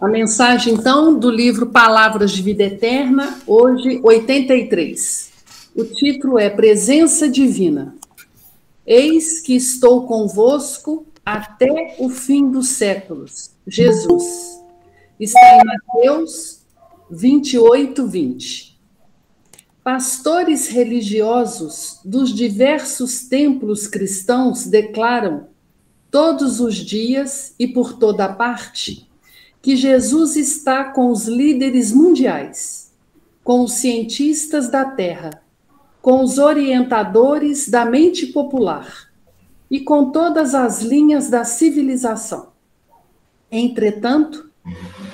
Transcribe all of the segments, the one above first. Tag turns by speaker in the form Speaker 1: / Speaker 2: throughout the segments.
Speaker 1: A mensagem, então, do livro Palavras de Vida Eterna, hoje, 83. O título é Presença Divina. Eis que estou convosco até o fim dos séculos. Jesus. Está em Mateus 28, 20. Pastores religiosos dos diversos templos cristãos declaram, todos os dias e por toda parte, que Jesus está com os líderes mundiais, com os cientistas da Terra, com os orientadores da mente popular e com todas as linhas da civilização. Entretanto,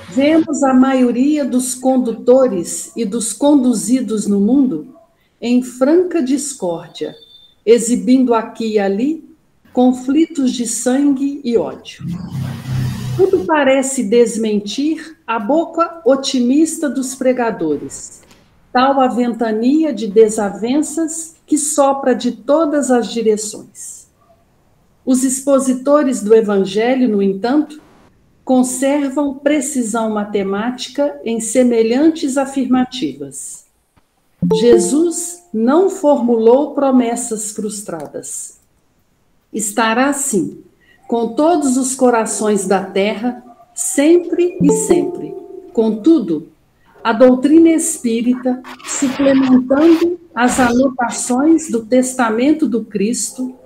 Speaker 1: vemos a maioria dos condutores e dos conduzidos no mundo em franca discórdia, exibindo aqui e ali conflitos de sangue e ódio. Tudo parece desmentir a boca otimista dos pregadores, tal a ventania de desavenças que sopra de todas as direções. Os expositores do Evangelho, no entanto, conservam precisão matemática em semelhantes afirmativas. Jesus não formulou promessas frustradas. Estará assim, com todos os corações da terra, sempre e sempre. Contudo, a doutrina espírita, suplementando as anotações do Testamento do Cristo,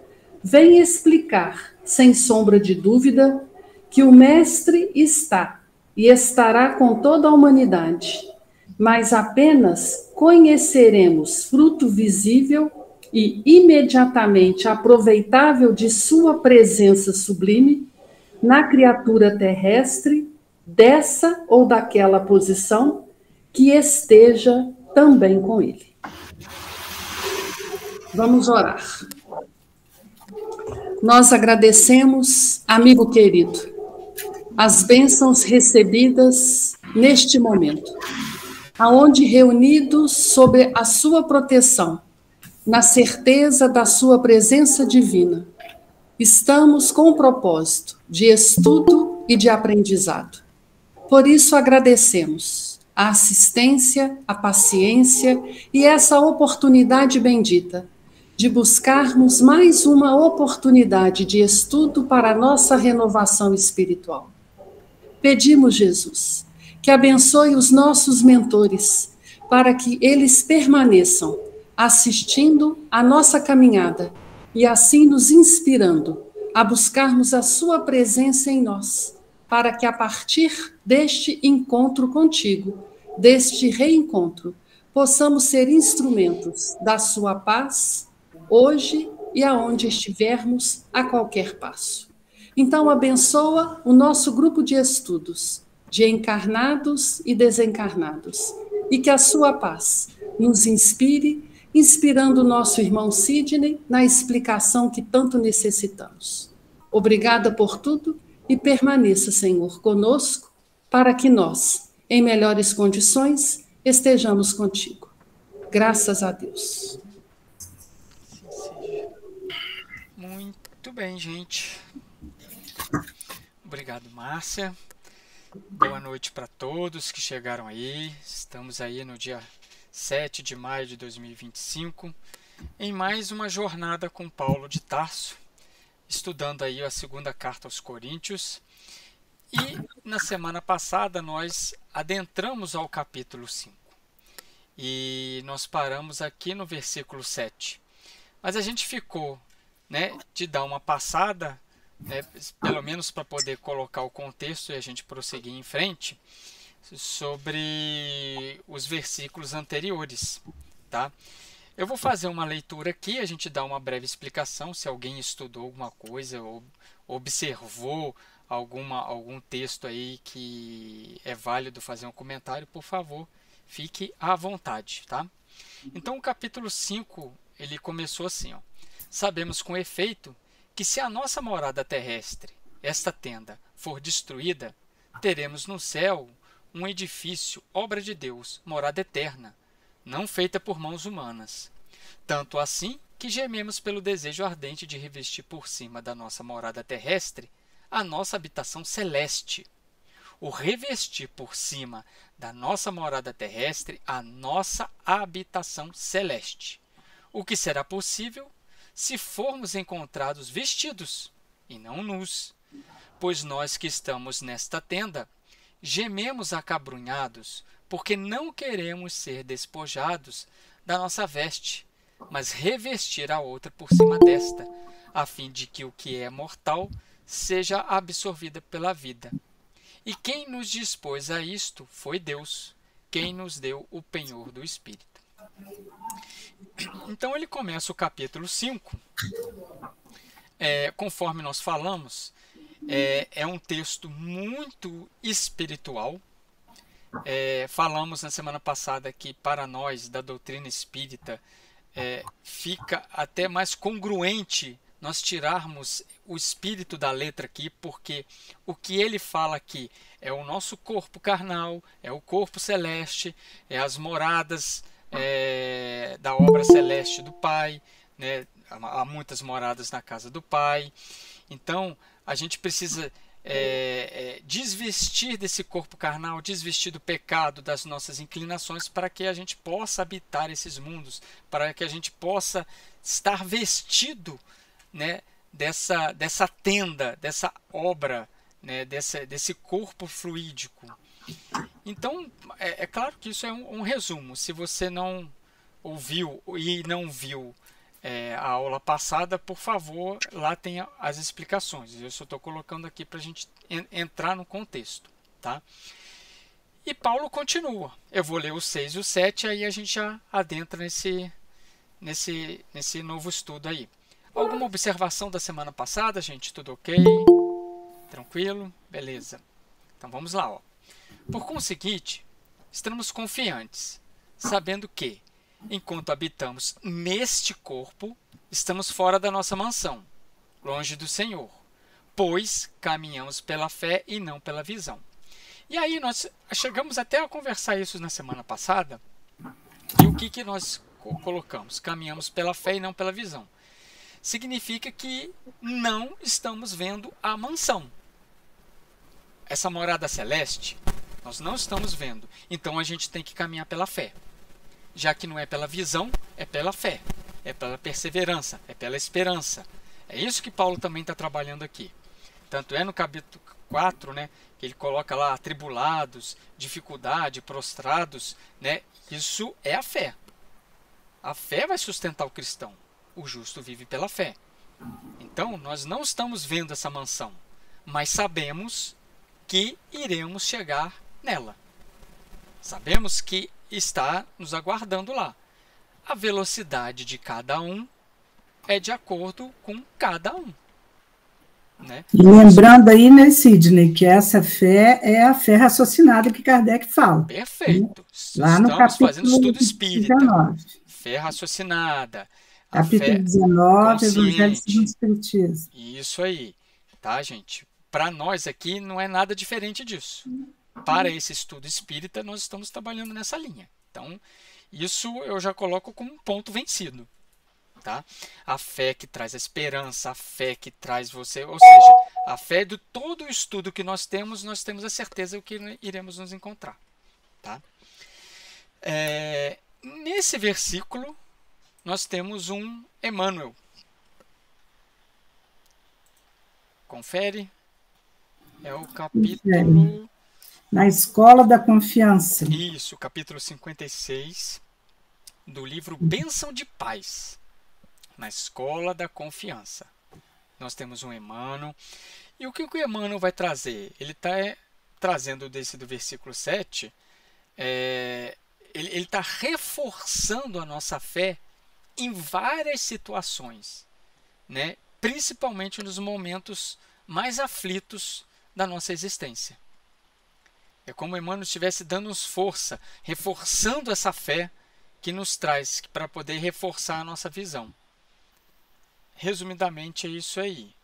Speaker 1: vem explicar, sem sombra de dúvida, que o Mestre está e estará com toda a humanidade, mas apenas conheceremos fruto visível e imediatamente aproveitável de sua presença sublime na criatura terrestre dessa ou daquela posição que esteja também com ele. Vamos orar. Nós agradecemos, amigo querido, as bênçãos recebidas neste momento, aonde reunidos sob a sua proteção, na certeza da sua presença divina, estamos com o propósito de estudo e de aprendizado. Por isso agradecemos a assistência, a paciência e essa oportunidade bendita de buscarmos mais uma oportunidade de estudo para a nossa renovação espiritual. Pedimos, Jesus, que abençoe os nossos mentores, para que eles permaneçam assistindo a nossa caminhada e assim nos inspirando a buscarmos a sua presença em nós, para que a partir deste encontro contigo, deste reencontro, possamos ser instrumentos da sua paz, hoje e aonde estivermos, a qualquer passo. Então, abençoa o nosso grupo de estudos, de encarnados e desencarnados, e que a sua paz nos inspire, inspirando o nosso irmão Sidney na explicação que tanto necessitamos. Obrigada por tudo e permaneça, Senhor, conosco, para que nós, em melhores condições, estejamos contigo. Graças a Deus.
Speaker 2: Muito bem, gente. Obrigado, Márcia. Boa noite para todos que chegaram aí. Estamos aí no dia 7 de maio de 2025, em mais uma jornada com Paulo de Tarso, estudando aí a segunda carta aos Coríntios. E na semana passada nós adentramos ao capítulo 5. E nós paramos aqui no versículo 7. Mas a gente ficou, de dar uma passada, pelo menos para poder colocar o contexto e a gente prosseguir em frente, sobre os versículos anteriores, tá? Eu vou fazer uma leitura aqui, a gente dá uma breve explicação, se alguém estudou alguma coisa ou observou algum texto aí que é válido fazer um comentário, por favor, fique à vontade, tá? Então o capítulo 5, ele começou assim, ó. Sabemos com efeito que se a nossa morada terrestre, esta tenda, for destruída, teremos no céu um edifício, obra de Deus, morada eterna, não feita por mãos humanas. Tanto assim que gememos pelo desejo ardente de revestir por cima da nossa morada terrestre a nossa habitação celeste. o revestir por cima da nossa morada terrestre a nossa habitação celeste. O que será possível se formos encontrados vestidos e não nus, pois nós que estamos nesta tenda gememos acabrunhados, porque não queremos ser despojados da nossa veste, mas revestir a outra por cima desta, a fim de que o que é mortal seja absorvida pela vida. E quem nos dispôs a isto foi Deus, quem nos deu o penhor do Espírito. Então ele começa o capítulo 5, conforme nós falamos, é um texto muito espiritual. Falamos na semana passada que para nós da doutrina espírita fica até mais congruente nós tirarmos o espírito da letra aqui, porque o que ele fala aqui é o nosso corpo carnal, é o corpo celeste, é as moradas da obra celeste do Pai, né? Há muitas moradas na casa do Pai. Então a gente precisa desvestir desse corpo carnal, desvestir do pecado, das nossas inclinações, para que a gente possa habitar esses mundos, para que a gente possa estar vestido, né, dessa tenda, dessa obra, né, desse corpo fluídico. Então, é claro que isso é um resumo. Se você não ouviu e não viu a aula passada, por favor, lá tem as explicações. Eu só estou colocando aqui para a gente entrar no contexto. Tá? E Paulo continua. Eu vou ler o 6 e o 7, aí a gente já adentra nesse novo estudo aí. Alguma observação da semana passada, gente? Tudo ok? Tranquilo? Beleza. Então vamos lá. Ó. Por conseguinte, estamos confiantes, sabendo que, enquanto habitamos neste corpo, estamos fora da nossa mansão, longe do Senhor, pois caminhamos pela fé e não pela visão. E aí nós chegamos até a conversar isso na semana passada, e o que nós colocamos? Caminhamos pela fé e não pela visão. Significa que não estamos vendo a mansão. Essa morada celeste, nós não estamos vendo. Então a gente tem que caminhar pela fé. Já que não é pela visão, é pela fé. É pela perseverança, é pela esperança. É isso que Paulo também está trabalhando aqui. Tanto é no capítulo 4, né, que ele coloca lá atribulados, dificuldade, prostrados. Né, isso é a fé. A fé vai sustentar o cristão. O justo vive pela fé. Então, nós não estamos vendo essa mansão, mas sabemos que iremos chegar nela. Sabemos que está nos aguardando lá. A velocidade de cada um é de acordo com cada um. Né?
Speaker 3: E lembrando aí, né, Sidney, que essa fé é a fé raciocinada que Kardec fala.
Speaker 2: Perfeito.
Speaker 3: Né? Lá no
Speaker 2: Estamos fazendo
Speaker 3: capítulo
Speaker 2: estudo espírita.
Speaker 3: 19.
Speaker 2: Fé raciocinada.
Speaker 3: Capítulo 19, Evangelho segundo o Espiritismo.
Speaker 2: Isso aí. Tá, gente? Para nós aqui não é nada diferente disso. Para esse estudo espírita, nós estamos trabalhando nessa linha. Então, isso eu já coloco como um ponto vencido. Tá? A fé que traz a esperança, a fé que traz você, ou seja, a fé de todo o estudo que nós temos a certeza que iremos nos encontrar. Tá? Nesse versículo, nós temos um Emmanuel. Confere. É o capítulo...
Speaker 3: Na Escola da Confiança.
Speaker 2: Isso, capítulo 56 do livro Bênção de Paz. Na Escola da Confiança. Nós temos um Emmanuel. E o que o Emmanuel vai trazer? Ele está trazendo do versículo 7, ele está reforçando a nossa fé em várias situações, né? Principalmente nos momentos mais aflitos da nossa existência. É como o Emmanuel estivesse dando-nos força, reforçando essa fé que nos traz para poder reforçar a nossa visão. Resumidamente é isso aí.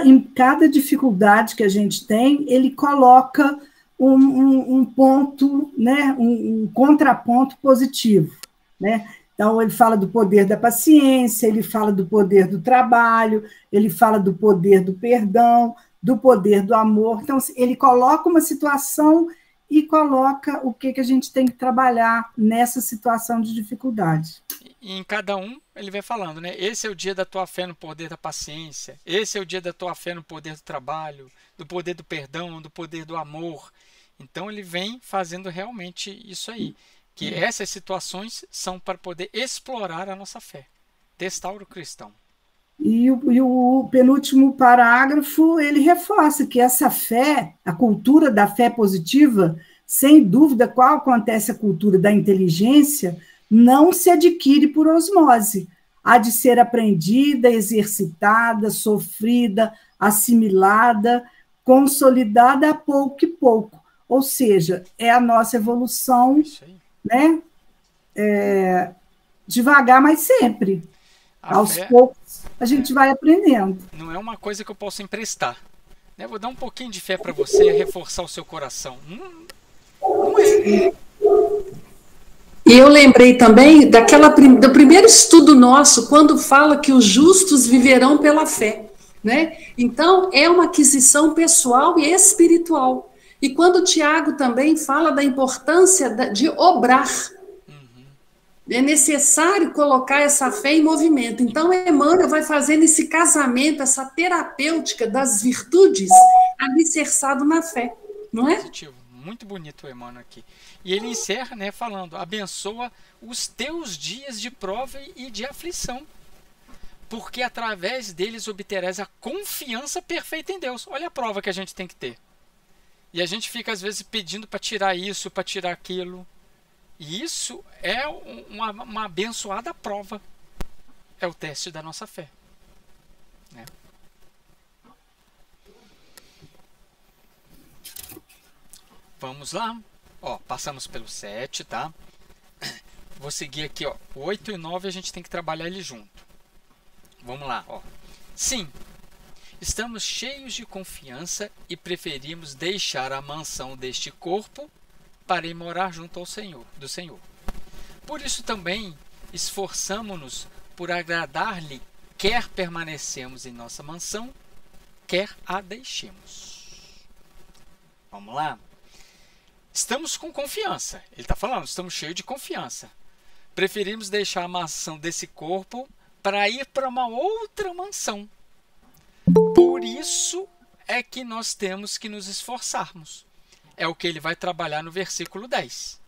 Speaker 3: Em cada dificuldade que a gente tem, ele coloca um ponto, né, um contraponto positivo. Né? Então, ele fala do poder da paciência, ele fala do poder do trabalho, ele fala do poder do perdão, do poder do amor. Então, ele coloca uma situação e coloca o que a gente tem que trabalhar nessa situação de dificuldade.
Speaker 2: E em cada um, ele vai falando, né? Esse é o dia da tua fé no poder da paciência. Esse é o dia da tua fé no poder do trabalho, do poder do perdão, do poder do amor. Então, ele vem fazendo realmente isso aí. Que essas situações são para poder explorar a nossa fé. Testar o cristão.
Speaker 3: E o penúltimo parágrafo, ele reforça que essa fé, a cultura da fé positiva, sem dúvida, qual acontece a cultura da inteligência, não se adquire por osmose. Há de ser aprendida, exercitada, sofrida, assimilada, consolidada a pouco e pouco. Ou seja, é a nossa evolução, né? Devagar, mas sempre. Aos poucos, a gente vai aprendendo.
Speaker 2: Não é uma coisa que eu posso emprestar. Eu vou dar um pouquinho de fé para você reforçar o seu coração. Não é.
Speaker 1: E eu lembrei também do primeiro estudo nosso, quando fala que os justos viverão pela fé, né? Então, é uma aquisição pessoal e espiritual. E quando o Tiago também fala da importância de obrar, é necessário colocar essa fé em movimento. Então, Emmanuel vai fazendo esse casamento, essa terapêutica das virtudes, alicerçado na fé, não é?
Speaker 2: Positivo. Muito bonito o Emmanuel aqui. E ele encerra, né, falando: abençoa os teus dias de prova e de aflição, porque através deles obterás a confiança perfeita em Deus. Olha a prova que a gente tem que ter. E a gente fica, às vezes, pedindo para tirar isso, para tirar aquilo. E isso é uma abençoada prova. É o teste da nossa fé. Né? Vamos lá. Ó, passamos pelo 7, tá? Vou seguir aqui, ó. O 8 e o 9 a gente tem que trabalhar ele junto. Vamos lá, ó. Sim, estamos cheios de confiança e preferimos deixar a mansão deste corpo para ir morar junto ao Senhor, do Senhor. Por isso também esforçamo-nos por agradar-lhe, quer permanecemos em nossa mansão, quer a deixemos. Vamos lá? Estamos com confiança. Ele está falando, estamos cheios de confiança. Preferimos deixar a mansão desse corpo para ir para uma outra mansão. Por isso é que nós temos que nos esforçarmos. É o que ele vai trabalhar no versículo 10.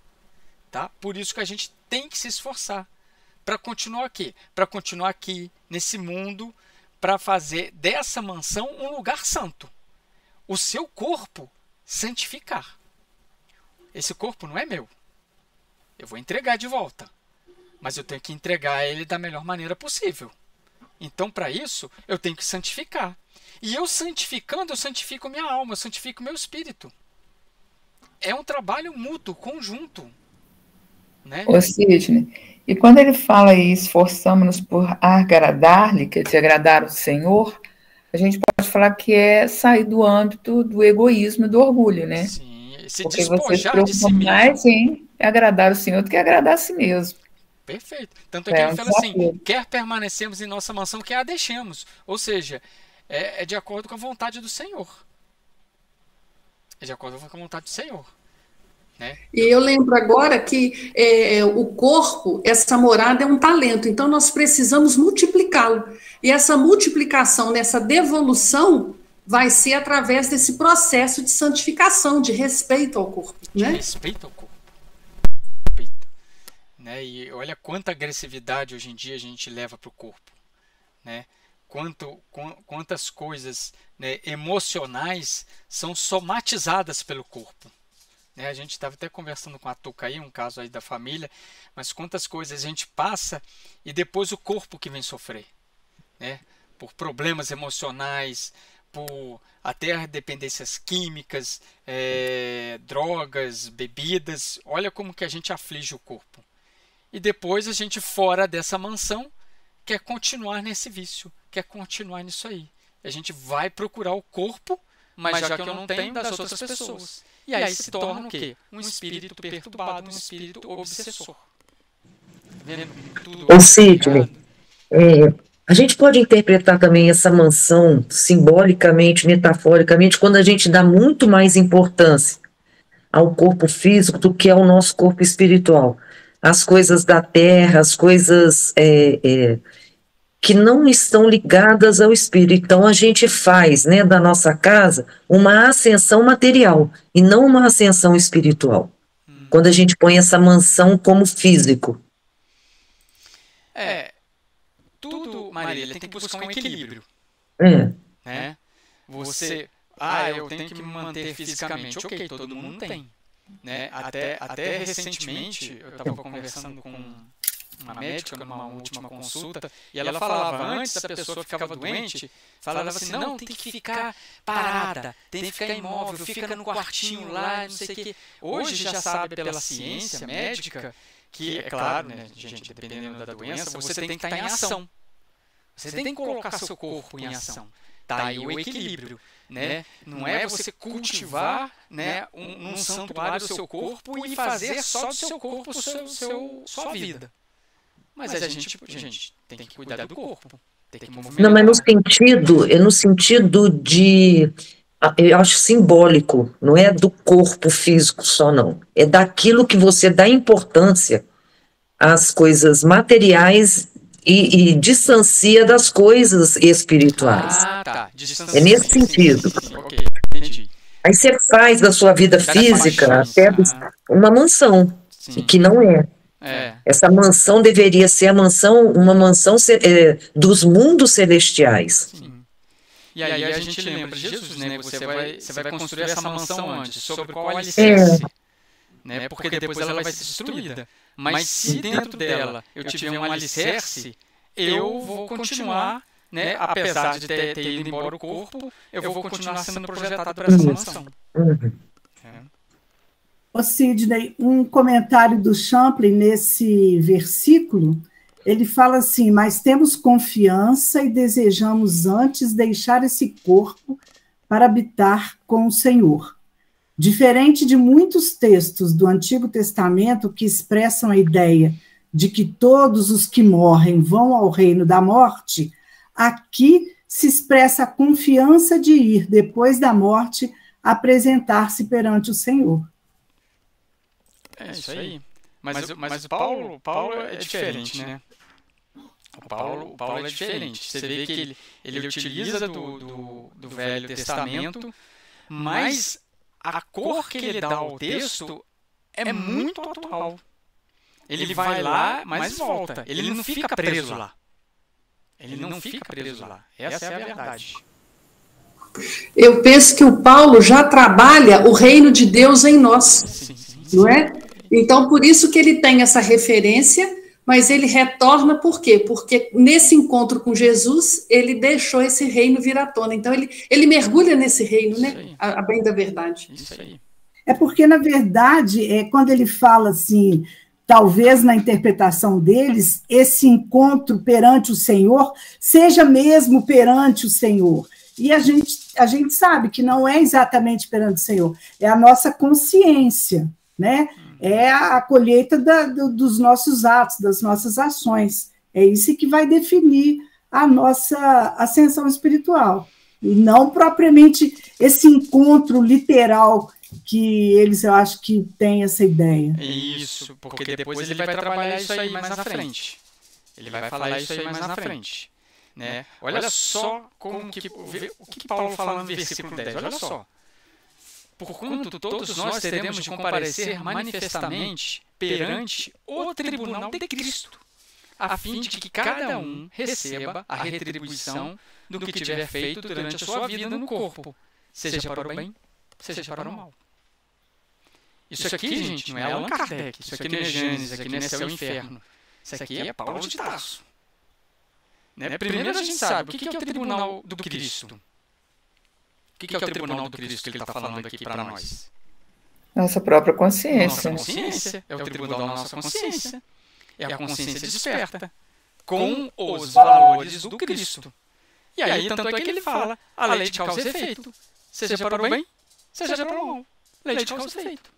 Speaker 2: Tá? Por isso que a gente tem que se esforçar para continuar aqui. Para continuar aqui, nesse mundo, para fazer dessa mansão um lugar santo. O seu corpo santificar. Esse corpo não é meu. Eu vou entregar de volta. Mas eu tenho que entregar ele da melhor maneira possível. Então, para isso, eu tenho que santificar. E eu santificando, eu santifico minha alma, eu santifico meu espírito. É um trabalho mútuo, conjunto. Né?
Speaker 4: Ô Sidney, e quando ele fala aí, esforçamos-nos por agradar-lhe, quer dizer, agradar o Senhor, a gente pode falar que é sair do âmbito do egoísmo e do orgulho, né?
Speaker 2: Sim, se
Speaker 4: porque você se
Speaker 2: despojar de si mesmo.
Speaker 4: mais em agradar o Senhor do que agradar a si mesmo.
Speaker 2: Perfeito. Tanto é que ele fala assim, quer permanecemos em nossa mansão, quer a deixemos. Ou seja, é de acordo com a vontade do Senhor. É de acordo com a vontade do Senhor. Né?
Speaker 1: E eu lembro agora que o corpo, essa morada é um talento, então nós precisamos multiplicá-lo. E essa multiplicação, nessa devolução, vai ser através desse processo de santificação, de respeito ao corpo.
Speaker 2: De
Speaker 1: né?
Speaker 2: respeito ao corpo. Né? E olha quanta agressividade hoje em dia a gente leva para o corpo. Né? Quantas coisas, né, emocionais são somatizadas pelo corpo. Né? A gente estava até conversando com a Tuca aí, um caso aí da família, mas quantas coisas a gente passa e depois o corpo que vem sofrer. Né? Por problemas emocionais, por até dependências químicas, drogas, bebidas. Olha como que a gente aflige o corpo. E depois a gente, fora dessa mansão, quer continuar nesse vício, quer continuar nisso aí. A gente vai procurar o corpo, mas já que eu não tenho das outras pessoas. E aí se torna o quê? Um espírito perturbado, um espírito obsessor. Vendo tudo.
Speaker 5: Ô Sidney, A gente pode interpretar também essa mansão simbolicamente, metaforicamente, quando a gente dá muito mais importância ao corpo físico do que ao nosso corpo espiritual. As coisas da terra, as coisas que não estão ligadas ao espírito. Então a gente faz, né, da nossa casa uma ascensão material e não uma ascensão espiritual. Quando a gente põe essa mansão como físico.
Speaker 2: Tudo, Marília, tem que buscar um equilíbrio. Né? Você, eu tenho que me manter fisicamente. Ok, todo mundo tem. Né? Até recentemente, eu estava conversando com uma médica numa última consulta, e ela falava, antes a pessoa ficava doente, falava assim, não, tem que ficar parada, tem que ficar imóvel, fica no quartinho lá, não sei o quê. Hoje já sabe pela ciência médica que, é claro, né, gente, dependendo da doença, você tem que estar em ação. Você tem que colocar seu corpo em ação. Tá aí o equilíbrio. Né? Não é você cultivar, né, num santuário o seu corpo e fazer só do seu corpo sua vida. Mas a gente tem que cuidar do corpo. Tem que movimentar.
Speaker 5: Não, mas no sentido de... Eu acho simbólico, não é do corpo físico só, não. É daquilo que você dá importância às coisas materiais e distancia das coisas espirituais.
Speaker 2: Tá.
Speaker 5: É nesse sentido.
Speaker 2: Sim, ok, entendi.
Speaker 5: Aí você faz da sua vida física até uma mansão, que não é. Essa mansão deveria ser uma mansão dos mundos celestiais.
Speaker 2: Sim. E aí a gente lembra de Jesus, né? Você vai construir essa mansão antes, sobre qual alicerce? Né? Porque depois ela vai ser destruída. Mas se dentro dela eu tiver um alicerce, eu vou continuar, né? Apesar de ter ido embora o corpo, eu vou continuar sendo projetado para essa mansão.
Speaker 3: Ô Sidney, um comentário do Champlin nesse versículo, ele fala assim, mas temos confiança e desejamos antes deixar esse corpo para habitar com o Senhor. Diferente de muitos textos do Antigo Testamento que expressam a ideia de que todos os que morrem vão ao reino da morte, aqui se expressa a confiança de ir, depois da morte, apresentar-se perante o Senhor.
Speaker 2: É isso aí. Mas o Paulo é diferente, né? O Paulo é diferente. Você vê que ele utiliza do Velho Testamento, mas a cor que ele dá ao texto é muito atual. Ele vai lá, mas volta. Ele não fica preso lá. Essa é a verdade.
Speaker 1: Eu penso que o Paulo já trabalha o reino de Deus em nós, não é? Então, por isso que ele tem essa referência, mas ele retorna por quê? Porque nesse encontro com Jesus, ele deixou esse reino vir à tona. Então, ele mergulha nesse reino, né? A bem da verdade.
Speaker 2: Isso aí.
Speaker 3: É porque, na verdade, quando ele fala assim, talvez na interpretação deles, esse encontro perante o Senhor seja mesmo perante o Senhor. E a gente sabe que não é exatamente perante o Senhor, é a nossa consciência, né? É a colheita dos nossos atos, das nossas ações. É isso que vai definir a nossa ascensão espiritual. E não propriamente esse encontro literal que eles, eu acho que tem essa ideia.
Speaker 2: Isso, porque depois ele vai trabalhar isso aí mais na frente. Ele vai falar isso aí mais na frente. Né? Olha só o que Paulo fala no versículo 10. Olha só. Porquanto todos nós teremos de comparecer manifestamente perante o tribunal de Cristo, a fim de que cada um receba a retribuição do que tiver feito durante a sua vida no corpo, seja para o bem, seja para o mal. Isso aqui, gente, não é Allan Kardec, isso aqui não é Gênesis, aqui não é céu e inferno. Isso aqui é Paulo de Tarso. Né? Primeiro a gente sabe o que é o tribunal do Cristo. O que é o tribunal do Cristo que ele está falando aqui para nós?
Speaker 4: Nossa própria consciência.
Speaker 2: Nossa consciência. É o tribunal da nossa consciência. É a consciência desperta. Com os valores do Cristo. E aí, tanto é que ele fala, a lei de causa e efeito. Seja para o bem, seja para o mal. Lei de causa e efeito.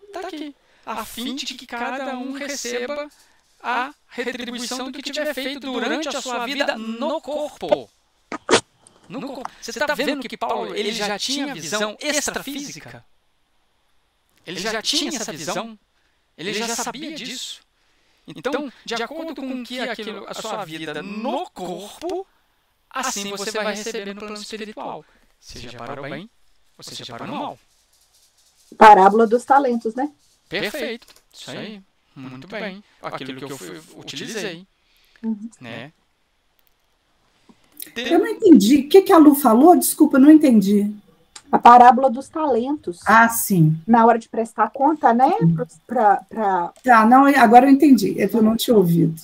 Speaker 2: Está aqui. A fim de que cada um receba a retribuição do que tiver feito durante a sua vida no corpo. Você está vendo que Paulo ele já tinha visão extrafísica? Ele já tinha essa visão? Ele já sabia disso? Então, de acordo com que aquilo, a sua vida no corpo, assim você vai receber no plano espiritual. Seja para o bem, ou seja para o mal.
Speaker 6: Parábola dos talentos, né?
Speaker 2: Perfeito. Isso aí. Muito bem. Aquilo que eu utilizei. Né?
Speaker 3: Eu não entendi. O que a Lu falou? Desculpa, eu não entendi.
Speaker 6: A parábola dos talentos.
Speaker 3: Ah, sim.
Speaker 6: Na hora de prestar conta, né?
Speaker 3: Tá, não, agora eu entendi. Eu não tinha ouvido.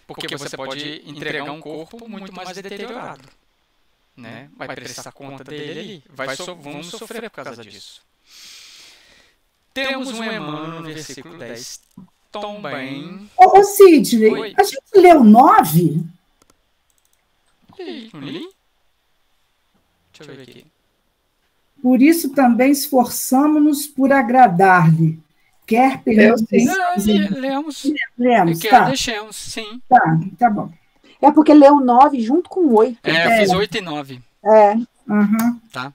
Speaker 2: Porque você pode entregar um corpo muito mais deteriorado. Né? Vai prestar conta dele ali. Vamos sofrer por causa disso. Temos um Emmanuel no versículo 10. Também.
Speaker 3: Ô Sidney, oi. A gente leu 9?
Speaker 2: Não li? Deixa eu ver aqui.
Speaker 3: Por isso também esforçamo-nos por agradar-lhe. Quer
Speaker 2: lemos.
Speaker 3: Tá.
Speaker 2: Deixemos, sim.
Speaker 3: Tá bom.
Speaker 6: É porque leu 9 junto com 8.
Speaker 2: Eu fiz 8 e 9. Tá?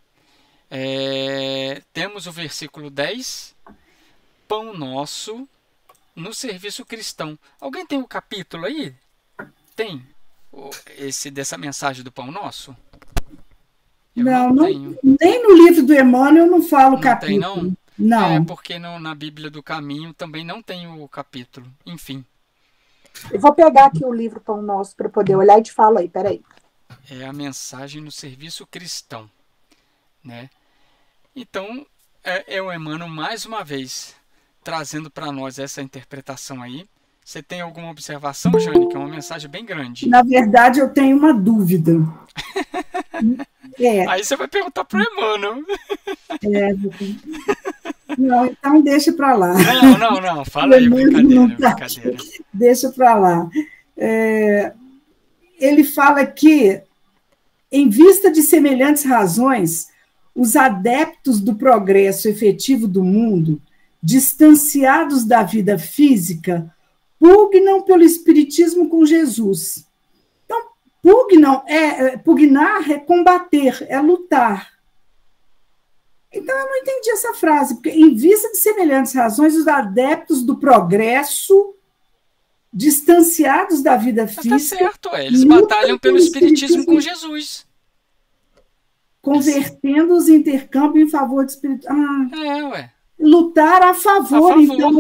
Speaker 2: Temos o versículo 10. Pão nosso no serviço cristão. Alguém tem o capítulo aí? Tem? Dessa mensagem do pão nosso?
Speaker 3: Não tenho. Nem no livro do Emmanuel eu não falo capítulo.
Speaker 2: Tem,
Speaker 3: não?
Speaker 2: Porque na Bíblia do Caminho também não tem o capítulo. Enfim.
Speaker 6: Eu vou pegar aqui o livro Pão Nosso para poder olhar e te falo aí, peraí.
Speaker 2: É a mensagem no serviço cristão. Né? Então, é o Emmanuel mais uma vez trazendo para nós essa interpretação aí. Você tem alguma observação, Jane? Que é uma mensagem bem grande.
Speaker 3: Na verdade, eu tenho uma dúvida.
Speaker 2: Aí você vai perguntar para o Emmanuel.
Speaker 3: Não, então deixa para lá.
Speaker 2: Não. Fala aí, brincadeira.
Speaker 3: Deixa para lá. Ele fala que, em vista de semelhantes razões, os adeptos do progresso efetivo do mundo, distanciados da vida física, pugnam pelo espiritismo com Jesus. Então, pugnar é combater, é lutar. Então, eu não entendi essa frase, porque, em vista de semelhantes razões, os adeptos do progresso, distanciados da vida física...
Speaker 2: Tá certo, eles batalham pelo espiritismo com Jesus.
Speaker 3: Convertendo os intercâmbios em favor do espiritismo.
Speaker 2: Ué.
Speaker 3: Lutar a favor, então.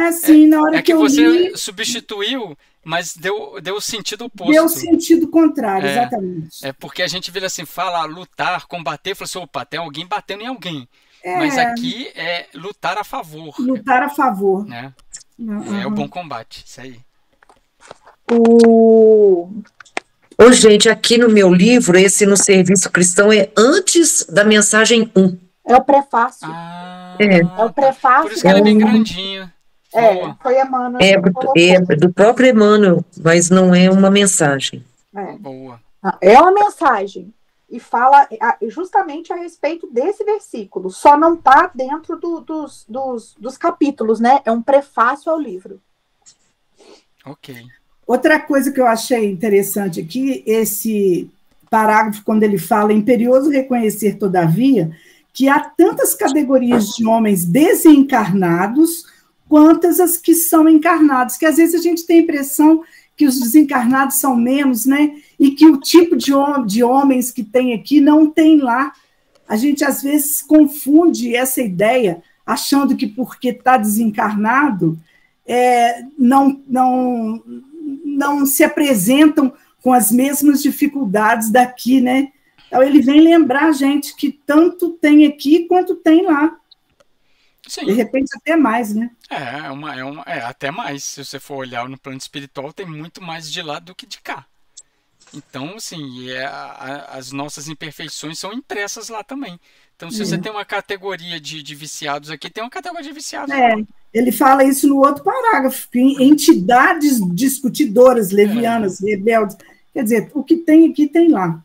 Speaker 3: Assim, na hora que
Speaker 2: você substituiu, mas deu o sentido oposto.
Speaker 3: Deu sentido contrário, exatamente.
Speaker 2: É porque a gente vira assim, fala lutar, combater, fala assim, opa, tem alguém batendo em alguém. Mas aqui é lutar a favor.
Speaker 3: Lutar a favor.
Speaker 2: Né? É o bom combate, isso aí.
Speaker 5: Gente, aqui no meu livro, esse no Serviço Cristão é antes da mensagem 1.
Speaker 6: É o prefácio. É o prefácio.
Speaker 2: Por isso que ele é bem grandinho.
Speaker 6: Foi Emmanuel.
Speaker 5: Do próprio Emmanuel, mas não é uma mensagem.
Speaker 2: Boa.
Speaker 6: É uma mensagem. E fala justamente a respeito desse versículo. Só não está dentro dos capítulos, né? É um prefácio ao livro.
Speaker 2: Ok.
Speaker 3: Outra coisa que eu achei interessante aqui, esse parágrafo, quando ele fala, é imperioso reconhecer, todavia, que há tantas categorias de homens desencarnados quantas as que são encarnados, que às vezes a gente tem a impressão que os desencarnados são menos, né? E que o tipo de homens que tem aqui não tem lá. A gente, às vezes, confunde essa ideia, achando que porque está desencarnado, não se apresentam com as mesmas dificuldades daqui, né? Então, ele vem lembrar a gente que tanto tem aqui quanto tem lá.
Speaker 2: Sim.
Speaker 3: De repente, até mais, né?
Speaker 2: Até mais. Se você for olhar no plano espiritual, tem muito mais de lá do que de cá. Então, assim, as nossas imperfeições são impressas lá também. Então, se você tem uma categoria de viciados aqui, tem uma categoria de viciados lá.
Speaker 3: Ele fala isso no outro parágrafo, entidades discutidoras, levianas, rebeldes. Quer dizer, o que tem aqui, tem lá.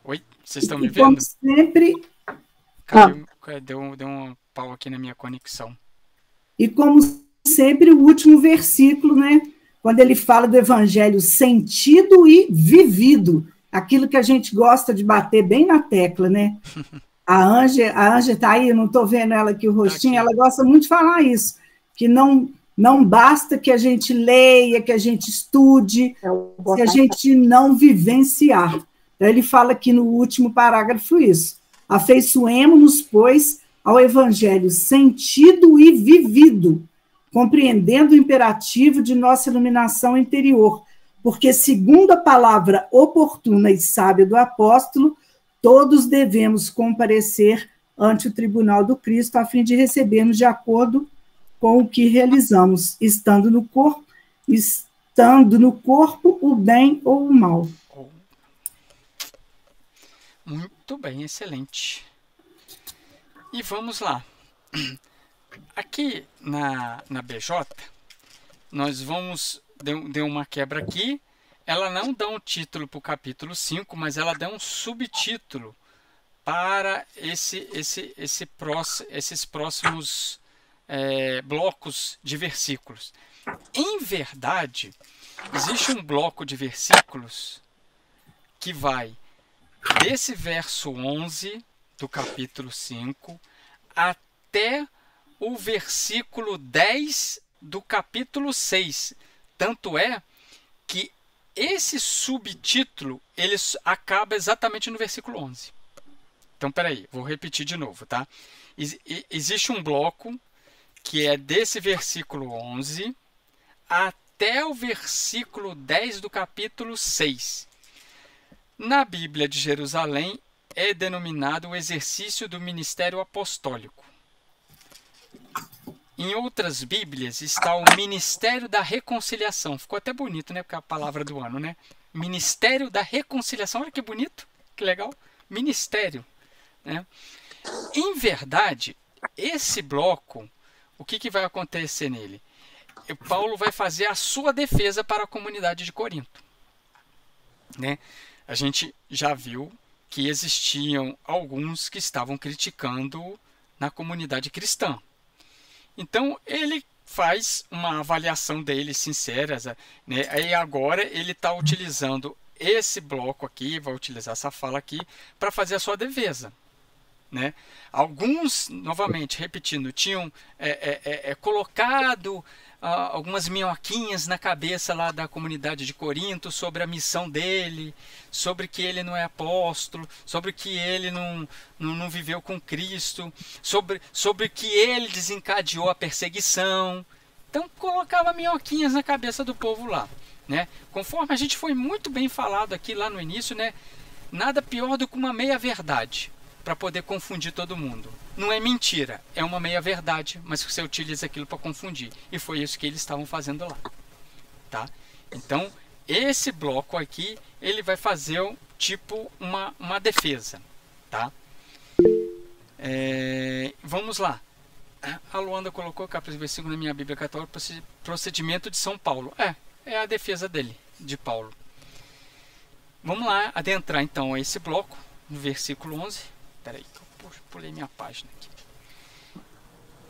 Speaker 2: Oi? Vocês estão me vendo?
Speaker 3: Como sempre...
Speaker 2: Deu uma pau aqui na minha conexão.
Speaker 3: E como sempre, o último versículo, né? Quando ele fala do evangelho sentido e vivido, aquilo que a gente gosta de bater bem na tecla, né? A Ângela está aí, eu não estou vendo ela aqui, o rostinho, ela gosta muito de falar isso, que não basta que a gente leia, que a gente estude, se a gente não vivenciar. Então, ele fala aqui no último parágrafo isso. Afeiçoemo-nos, pois, ao evangelho sentido e vivido, compreendendo o imperativo de nossa iluminação interior, porque, segundo a palavra oportuna e sábia do apóstolo, todos devemos comparecer ante o tribunal do Cristo, a fim de recebermos de acordo com o que realizamos, estando no corpo o bem ou o mal.
Speaker 2: Muito bem, excelente. E vamos lá. Aqui na BJ, nós vamos... Deu uma quebra aqui. Ela não dá um título para o capítulo 5, mas ela dá um subtítulo para esses próximos blocos de versículos. Em verdade, existe um bloco de versículos que vai desse verso 11 do capítulo 5 até o versículo 10 do capítulo 6. Tanto é que esse subtítulo ele acaba exatamente no versículo 11. Então, peraí, vou repetir de novo, tá? Existe um bloco que é desse versículo 11 até o versículo 10 do capítulo 6. Na Bíblia de Jerusalém é denominado o exercício do ministério apostólico. Em outras Bíblias está o Ministério da Reconciliação. Ficou até bonito, né? Porque é a palavra do ano, né? Ministério da Reconciliação. Olha que bonito, que legal. Ministério, né? Em verdade, esse bloco, o que vai acontecer nele? Paulo vai fazer a sua defesa para a comunidade de Corinto, né? A gente já viu que existiam alguns que estavam criticando na comunidade cristã. Então, ele faz uma avaliação deles sinceras, né? Aí agora ele está utilizando esse bloco aqui, vai utilizar essa fala aqui, para fazer a sua defesa, né? Alguns, novamente, repetindo, tinham colocado algumas minhoquinhas na cabeça lá da comunidade de Corinto sobre a missão dele, sobre que ele não é apóstolo, sobre que ele não viveu com Cristo, sobre que ele desencadeou a perseguição. Então colocava minhoquinhas na cabeça do povo lá, né? Conforme a gente foi muito bem falado aqui lá no início, né? Nada pior do que uma meia-verdade para poder confundir todo mundo. Não é mentira, é uma meia-verdade, mas você utiliza aquilo para confundir. E foi isso que eles estavam fazendo lá, tá? Então, esse bloco aqui, ele vai fazer tipo uma defesa, tá? Vamos lá. A Luanda colocou capítulo versículo na minha Bíblia Católica, procedimento de São Paulo. É a defesa dele, de Paulo. Vamos lá adentrar então a esse bloco, no versículo 11. Peraí, eu pulei minha página aqui.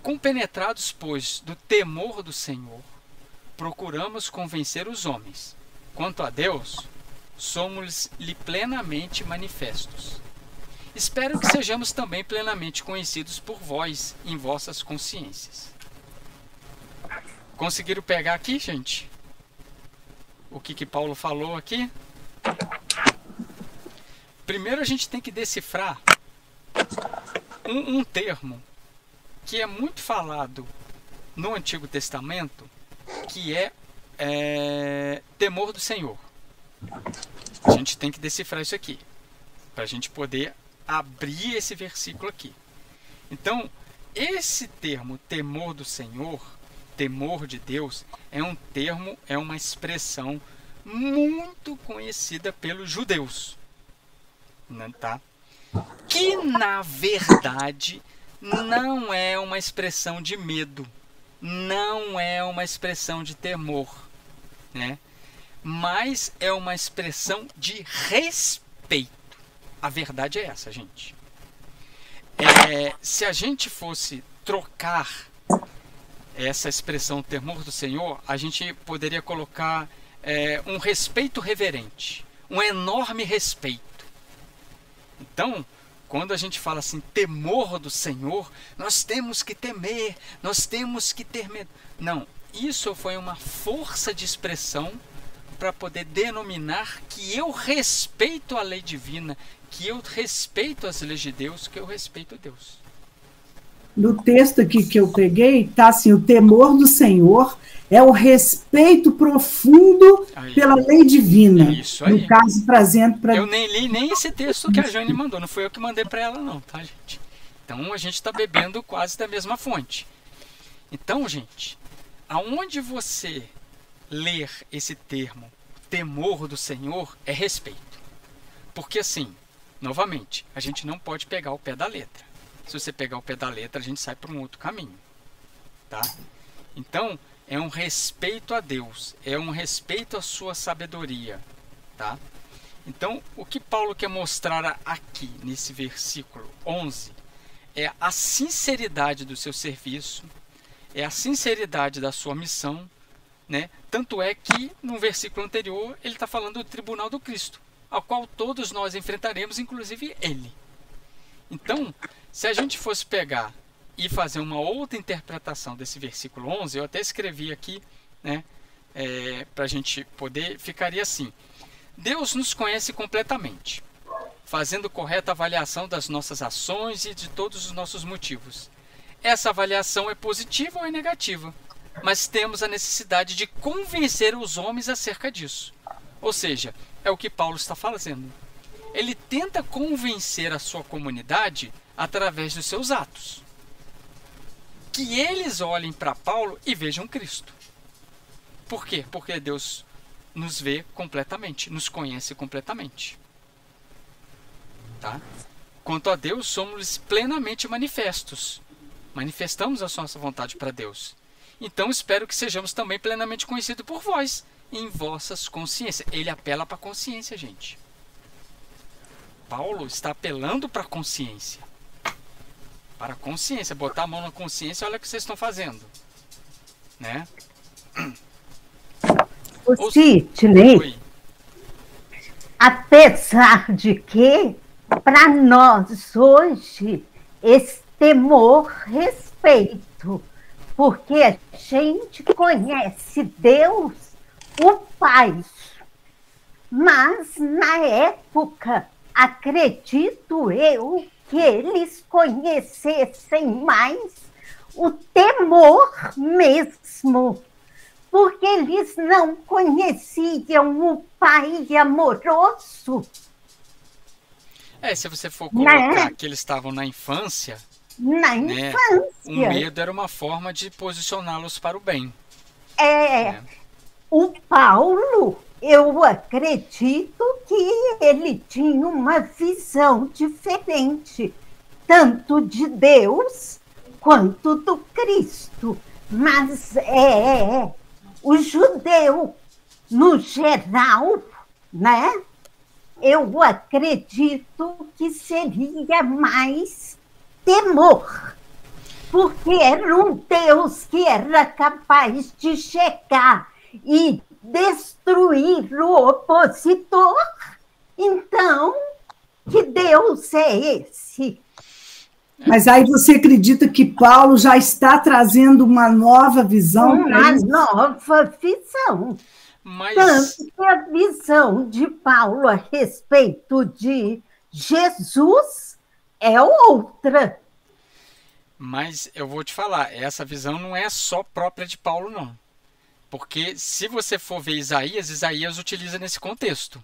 Speaker 2: Compenetrados, pois, do temor do Senhor, procuramos convencer os homens. Quanto a Deus, somos-lhe plenamente manifestos. Espero que sejamos também plenamente conhecidos por vós em vossas consciências. Conseguiram pegar aqui, gente? O que Paulo falou aqui? Primeiro a gente tem que decifrar um termo que é muito falado no Antigo Testamento, que é temor do Senhor. A gente tem que decifrar isso aqui, para a gente poder abrir esse versículo aqui. Então, esse termo, temor do Senhor, temor de Deus, é um termo, é uma expressão muito conhecida pelos judeus, né, tá? Que, na verdade, não é uma expressão de medo, não é uma expressão de temor, né? Mas é uma expressão de respeito. A verdade é essa, gente. Se a gente fosse trocar essa expressão temor do Senhor, a gente poderia colocar um respeito reverente, um enorme respeito. Então, quando a gente fala assim, temor do Senhor, nós temos que temer, nós temos que ter medo. Não, isso foi uma força de expressão para poder denominar que eu respeito a lei divina, que eu respeito as leis de Deus, que eu respeito Deus.
Speaker 3: No texto aqui que eu peguei, está assim, o temor do Senhor é o respeito profundo pela lei divina.
Speaker 2: Isso aí.
Speaker 3: No caso, trazendo para...
Speaker 2: Eu nem li nem esse texto que a Jane mandou, não foi eu que mandei para ela não, tá, gente? Então a gente está bebendo quase da mesma fonte. Então, gente, aonde você ler esse termo, temor do Senhor, é respeito. Porque assim, novamente, a gente não pode pegar o pé da letra. Se você pegar o pé da letra, a gente sai para um outro caminho, tá? Então, é um respeito a Deus, é um respeito à sua sabedoria, tá? Então, o que Paulo quer mostrar aqui, nesse versículo 11, é a sinceridade do seu serviço, é a sinceridade da sua missão, né? Tanto é que, no versículo anterior, ele está falando do tribunal do Cristo, ao qual todos nós enfrentaremos, inclusive ele. Então, se a gente fosse pegar e fazer uma outra interpretação desse versículo 11, eu até escrevi aqui, né, para a gente poder, ficaria assim: Deus nos conhece completamente, fazendo correta avaliação das nossas ações e de todos os nossos motivos. Essa avaliação é positiva ou é negativa, mas temos a necessidade de convencer os homens acerca disso. Ou seja, é o que Paulo está fazendo. Ele tenta convencer a sua comunidade através dos seus atos. Que eles olhem para Paulo e vejam Cristo. Por quê? Porque Deus nos vê completamente, nos conhece completamente. Tá? Quanto a Deus, somos plenamente manifestos. Manifestamos a nossa vontade para Deus. Então espero que sejamos também plenamente conhecidos por vós, em vossas consciências. Ele apela para a consciência, gente. Paulo está apelando para a consciência. Para a consciência. Botar a mão na consciência, olha o que vocês estão fazendo. Né?
Speaker 7: O Sidney, apesar de que, para nós hoje, esse temor, respeito, porque a gente conhece Deus, o Pai. Mas, na época, acredito eu que eles conhecessem mais o temor mesmo, porque eles não conheciam o Pai amoroso.
Speaker 2: Se você for colocar que eles estavam na infância, né, o medo era uma forma de posicioná-los para o bem. Né?
Speaker 7: O Paulo, eu acredito que ele tinha uma visão diferente, tanto de Deus quanto do Cristo. Mas o judeu, no geral, né? Eu acredito que seria mais temor, porque era um Deus que era capaz de chegar e destruir o opositor. Então, que Deus é esse?
Speaker 3: Mas aí você acredita que Paulo já está trazendo uma nova visão?
Speaker 7: Uma nova visão. Tanto que a visão de Paulo a respeito de Jesus é outra.
Speaker 2: Mas eu vou te falar, essa visão não é só própria de Paulo, não. Porque se você for ver Isaías utiliza nesse contexto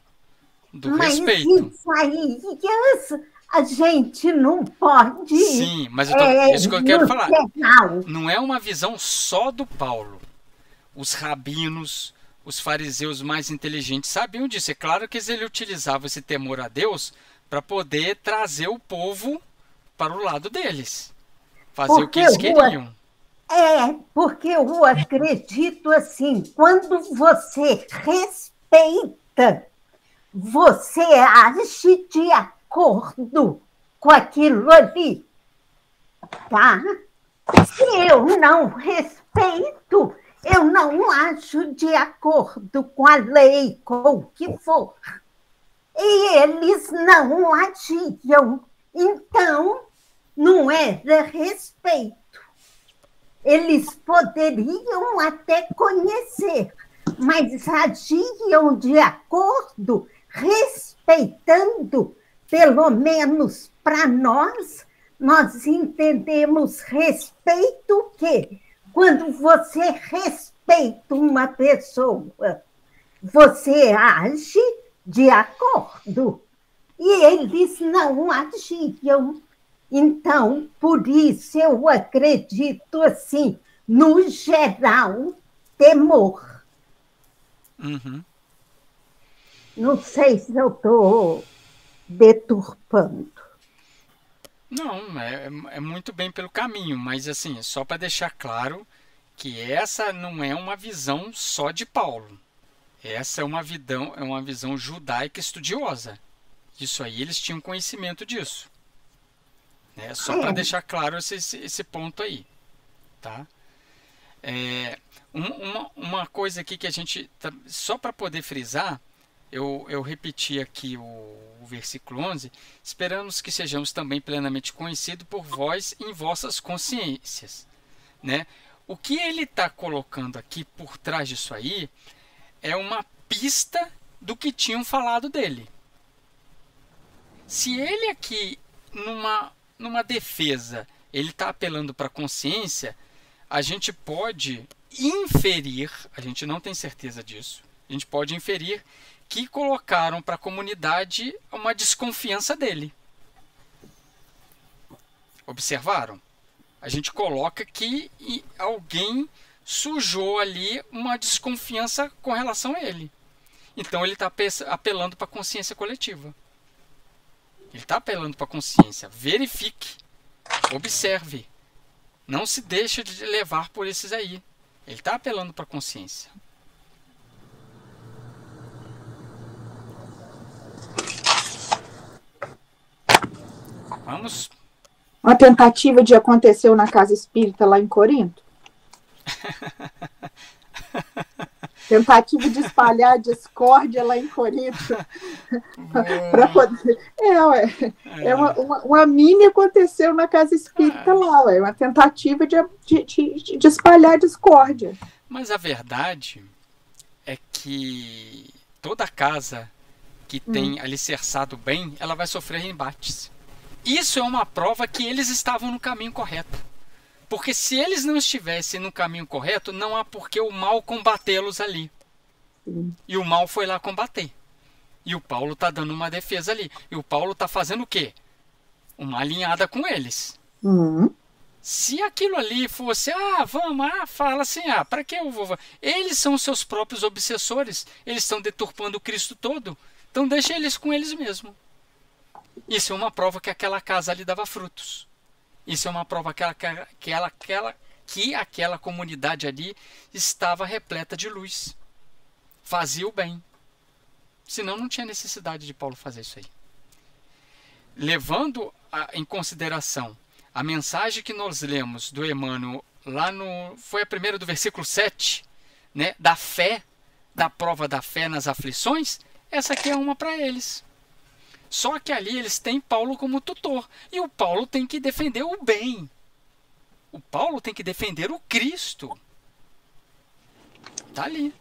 Speaker 2: do respeito.
Speaker 7: Isaías, a gente não pode...
Speaker 2: Sim, mas isso que eu quero falar. Não é uma visão só do Paulo. Os rabinos, os fariseus mais inteligentes sabiam disso. É claro que ele utilizava esse temor a Deus para poder trazer o povo para o lado deles. Fazer o que eles queriam.
Speaker 7: Porque eu acredito assim, quando você respeita, você age de acordo com aquilo ali, tá? Se eu não respeito, eu não acho de acordo com a lei, com o que for. E eles não agiam. Então, não era respeito. Eles poderiam até conhecer, mas agiam de acordo, respeitando, pelo menos para nós entendemos respeito que quando você respeita uma pessoa, você age de acordo. E eles não agiam. Então, por isso eu acredito assim, no geral, temor.
Speaker 2: Uhum.
Speaker 7: Não sei se eu estou deturpando.
Speaker 2: Não, é muito bem pelo caminho, mas assim, só para deixar claro que essa não é uma visão só de Paulo. Essa é uma visão judaica estudiosa. Isso aí, eles tinham conhecimento disso. Né? Só para deixar claro esse ponto aí. Tá? Uma coisa aqui que a gente... Só para poder frisar, eu repeti aqui o versículo 11. Esperamos que sejamos também plenamente conhecidos por vós em vossas consciências. Né? O que ele está colocando aqui por trás disso aí é uma pista do que tinham falado dele. Se ele aqui, numa defesa, ele está apelando para a consciência, a gente pode inferir, a gente não tem certeza disso, a gente pode inferir que colocaram para a comunidade uma desconfiança dele. Observaram? A gente coloca que alguém sujou ali uma desconfiança com relação a ele. Então ele está apelando para a consciência coletiva. Ele está apelando para a consciência. Verifique. Observe. Não se deixe de levar por esses aí. Ele está apelando para a consciência. Vamos.
Speaker 6: Uma tentativa de acontecer na casa espírita lá em Corinto. Tentativa de espalhar a discórdia lá em Corinto. Para poder... uma mini aconteceu na casa espírita lá, ué. Uma tentativa de espalhar a discórdia.
Speaker 2: Mas a verdade é que toda casa que tem alicerçado bem, ela vai sofrer embates. Isso é uma prova que eles estavam no caminho correto. Porque se eles não estivessem no caminho correto, não há por que o mal combatê-los ali. E o mal foi lá combater. E o Paulo está dando uma defesa ali. E o Paulo está fazendo o quê? Uma alinhada com eles. Se aquilo ali fosse, fala assim, para que eu vou... Eles são seus próprios obsessores. Eles estão deturpando o Cristo todo. Então deixa eles com eles mesmos. Isso é uma prova que aquela casa ali dava frutos. Isso é uma prova que aquela comunidade ali estava repleta de luz. Fazia o bem. Senão não tinha necessidade de Paulo fazer isso aí. Levando em consideração a mensagem que nós lemos do Emmanuel, foi a primeira do versículo 7, né, da fé, da prova da fé nas aflições, essa aqui é uma para eles. Só que ali eles têm Paulo como tutor. E o Paulo tem que defender o bem. O Paulo tem que defender o Cristo. Está ali.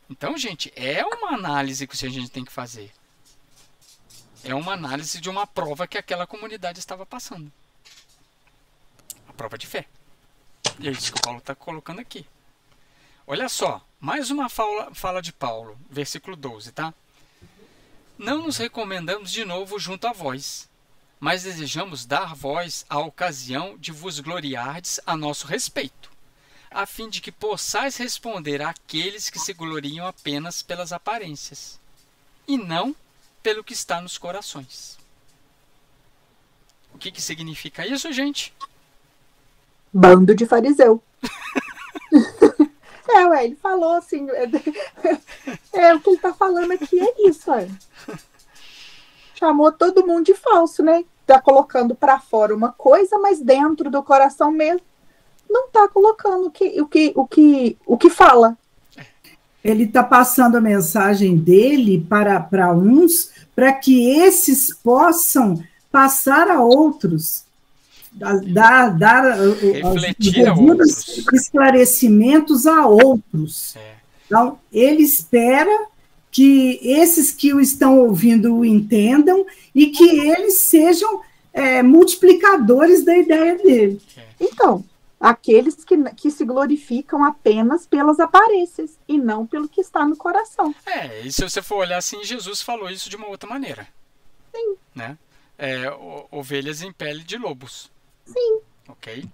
Speaker 2: Então, gente, é uma análise que a gente tem que fazer. É uma análise de uma prova que aquela comunidade estava passando. A prova de fé. E é isso que o Paulo está colocando aqui. Olha só, mais uma fala de Paulo, versículo 12, tá? Não nos recomendamos de novo junto a vós, mas desejamos dar vós a ocasião de vos gloriardes a nosso respeito, a fim de que possais responder àqueles que se gloriam apenas pelas aparências, e não pelo que está nos corações. O que significa isso, gente?
Speaker 6: Bando de fariseu. Ele falou assim, o que ele está falando aqui é isso, Chamou todo mundo de falso, né? tá colocando para fora uma coisa, mas dentro do coração mesmo não tá colocando o que fala.
Speaker 3: Ele está passando a mensagem dele para uns, para que esses possam passar a outros, dar os esclarecimentos a outros. Então, ele espera que esses que o estão ouvindo o entendam e que eles sejam multiplicadores da ideia dele.
Speaker 6: Então, aqueles que se glorificam apenas pelas aparências e não pelo que está no coração.
Speaker 2: E se você for olhar assim, Jesus falou isso de uma outra maneira.
Speaker 6: Sim.
Speaker 2: Né? Ovelhas em pele de lobos.
Speaker 6: Sim.
Speaker 2: Ok?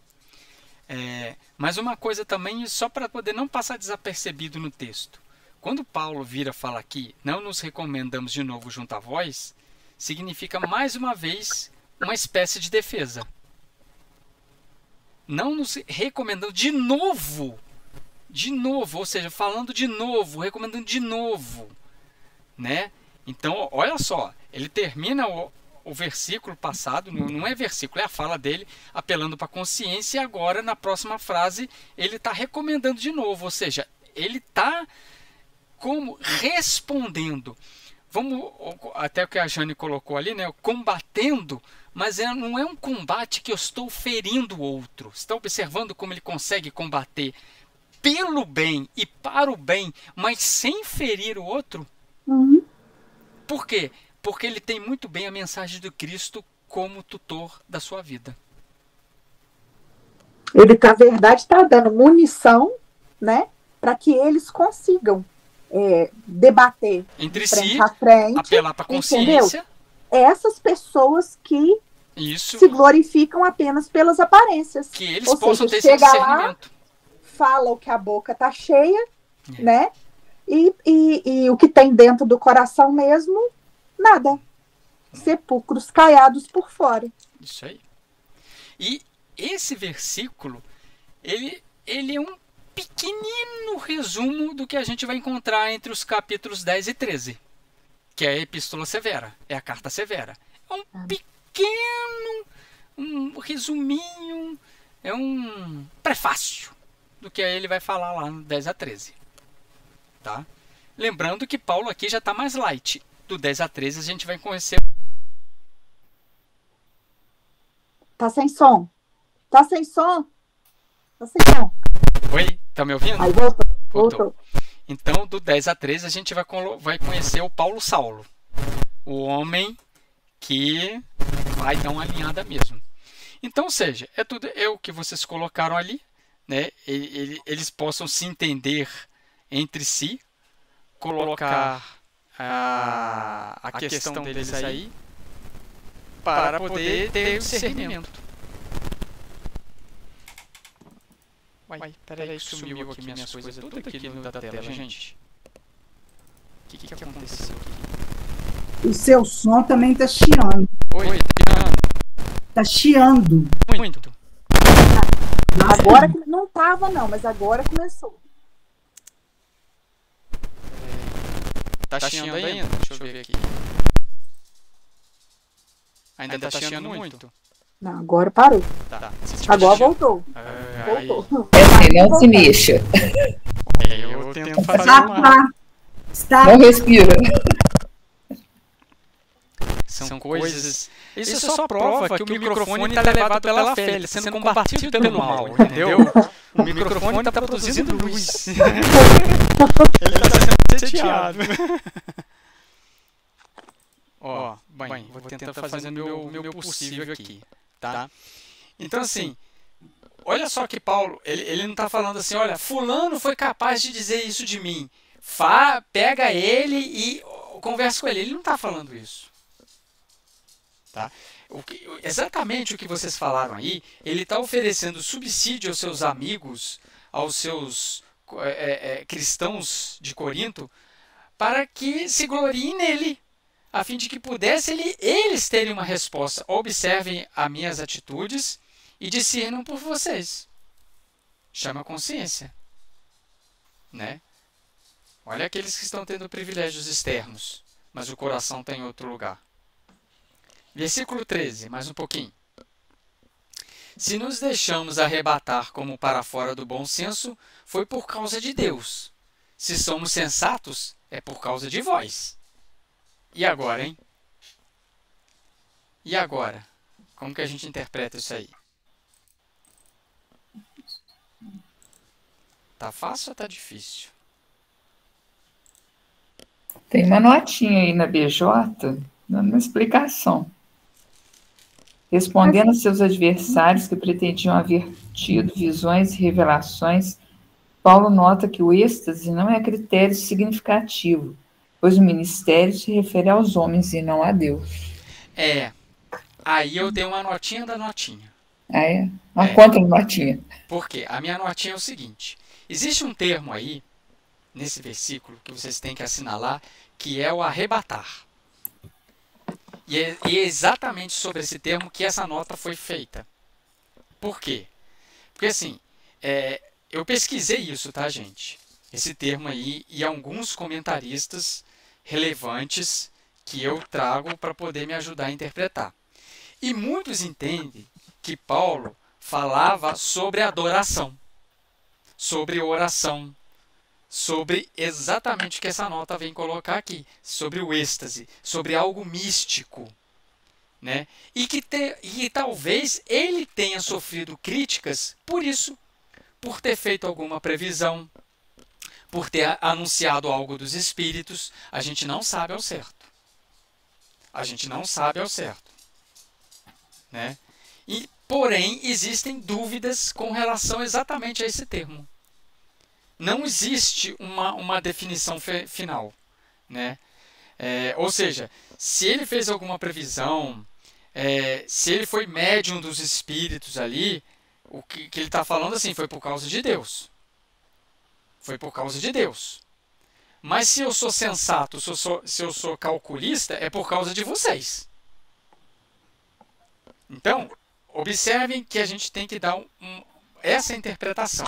Speaker 2: Mas uma coisa também, só para poder não passar desapercebido no texto. Quando Paulo vira fala aqui, não nos recomendamos de novo junto a vós, significa mais uma vez uma espécie de defesa. Não nos recomendando de novo, ou seja, falando de novo, recomendando de novo, né? Então, olha só, ele termina o versículo passado, não é versículo, é a fala dele, apelando para a consciência, e agora, na próxima frase, ele está recomendando de novo, ou seja, ele está como respondendo. Vamos, até o que a Jane colocou ali, né? Combatendo, mas não é um combate que eu estou ferindo o outro. Você está observando como ele consegue combater pelo bem e para o bem, mas sem ferir o outro?
Speaker 6: Uhum.
Speaker 2: Por quê? Porque ele tem muito bem a mensagem do Cristo como tutor da sua vida.
Speaker 6: Ele, na verdade, está dando munição, né, para que eles consigam debater
Speaker 2: entre
Speaker 6: frente
Speaker 2: si,
Speaker 6: a frente,
Speaker 2: apelar para a consciência.
Speaker 6: Entendeu? Essas pessoas que
Speaker 2: isso,
Speaker 6: se glorificam apenas pelas aparências.
Speaker 2: Que eles
Speaker 6: Ou
Speaker 2: possam
Speaker 6: seja,
Speaker 2: ter esse
Speaker 6: chega
Speaker 2: discernimento.
Speaker 6: Lá, fala o que a boca está cheia, né? E o que tem dentro do coração mesmo, nada. Sepulcros caiados por fora.
Speaker 2: Isso aí. E esse versículo, ele é um pequenino resumo do que a gente vai encontrar entre os capítulos 10 e 13, que é a Epístola Severa, é a Carta Severa. É um pequeno, um resuminho, é um prefácio do que ele vai falar lá no 10 a 13. Tá? Lembrando que Paulo aqui já está mais light. Do 10 a 13 a gente vai conhecer.
Speaker 6: Tá sem som? Tá sem som? Tá sem som?
Speaker 2: Oi, tá me ouvindo?
Speaker 6: Aí voltou.
Speaker 2: Então, do 10 a 13 a gente vai conhecer o Paulo Saulo, o homem que vai dar uma alinhada mesmo. Então, ou seja, é o que vocês colocaram ali, né? Eles possam se entender entre si, colocar a questão deles aí para poder ter o discernimento. Uai, peraí que sumiu aqui minhas coisas tudo aqui no da tela, gente. O que aconteceu aqui?
Speaker 3: O seu som também tá chiando.
Speaker 2: Oi, piano.
Speaker 3: Tá chiando.
Speaker 2: Muito.
Speaker 6: Agora que não tava não, mas agora começou.
Speaker 2: Tá chiando ainda? Deixa eu ver aqui. Ainda tá chiando muito?
Speaker 6: Não, agora parou.
Speaker 2: Tá.
Speaker 6: Agora voltou.
Speaker 4: Voltou. Não se mexa.
Speaker 2: Eu tento fazer uma...
Speaker 4: Não respira.
Speaker 2: São coisas... Isso só prova que o microfone está levado pela fé, ele sendo combatido pelo mal, entendeu? O microfone está produzindo luz. Ele está sendo seteado. Ó, bem, vou tentar fazer o meu possível aqui, tá? Então, assim, olha só que Paulo, ele não está falando assim, olha, fulano foi capaz de dizer isso de mim. Pega ele e conversa com ele. Ele não está falando isso. Tá? Exatamente o que vocês falaram aí, ele está oferecendo subsídio aos seus amigos, aos seus cristãos de Corinto, para que se gloriem nele, a fim de que pudessem eles terem uma resposta. Observem as minhas atitudes e discernam por vocês. Chama consciência. Né? Olha aqueles que estão tendo privilégios externos, mas o coração está em outro lugar. Versículo 13, mais um pouquinho. Se nos deixamos arrebatar como para fora do bom senso, foi por causa de Deus. Se somos sensatos, é por causa de vós. E agora, hein? E agora? Como que a gente interpreta isso aí? Tá fácil ou tá difícil?
Speaker 4: Tem uma notinha aí na BJ, dando uma explicação. Respondendo aos seus adversários que pretendiam haver tido visões e revelações, Paulo nota que o êxtase não é critério significativo, pois o ministério se refere aos homens e não a Deus.
Speaker 2: Aí eu dei uma notinha da notinha.
Speaker 4: Ah, é? Uma contra-notinha.
Speaker 2: Por quê? A minha notinha é o seguinte. Existe um termo aí, nesse versículo, que vocês têm que assinalar, que é o arrebatar. E é exatamente sobre esse termo que essa nota foi feita. Por quê? Porque assim, eu pesquisei isso, tá, gente? Esse termo aí e alguns comentaristas relevantes que eu trago para poder me ajudar a interpretar. E muitos entendem que Paulo falava sobre adoração, sobre oração, sobre exatamente o que essa nota vem colocar aqui, sobre o êxtase, sobre algo místico, né? E que talvez ele tenha sofrido críticas por isso, por ter feito alguma previsão, por ter anunciado algo dos espíritos. A gente não sabe ao certo. A gente não sabe ao certo, né? Porém, existem dúvidas com relação exatamente a esse termo. Não existe uma definição final, né? Ou seja, se ele fez alguma previsão, se ele foi médium dos espíritos ali, o que ele está falando assim, foi por causa de Deus. Foi por causa de Deus. Mas se eu sou sensato, se eu sou calculista, é por causa de vocês. Então, observem que a gente tem que dar essa interpretação.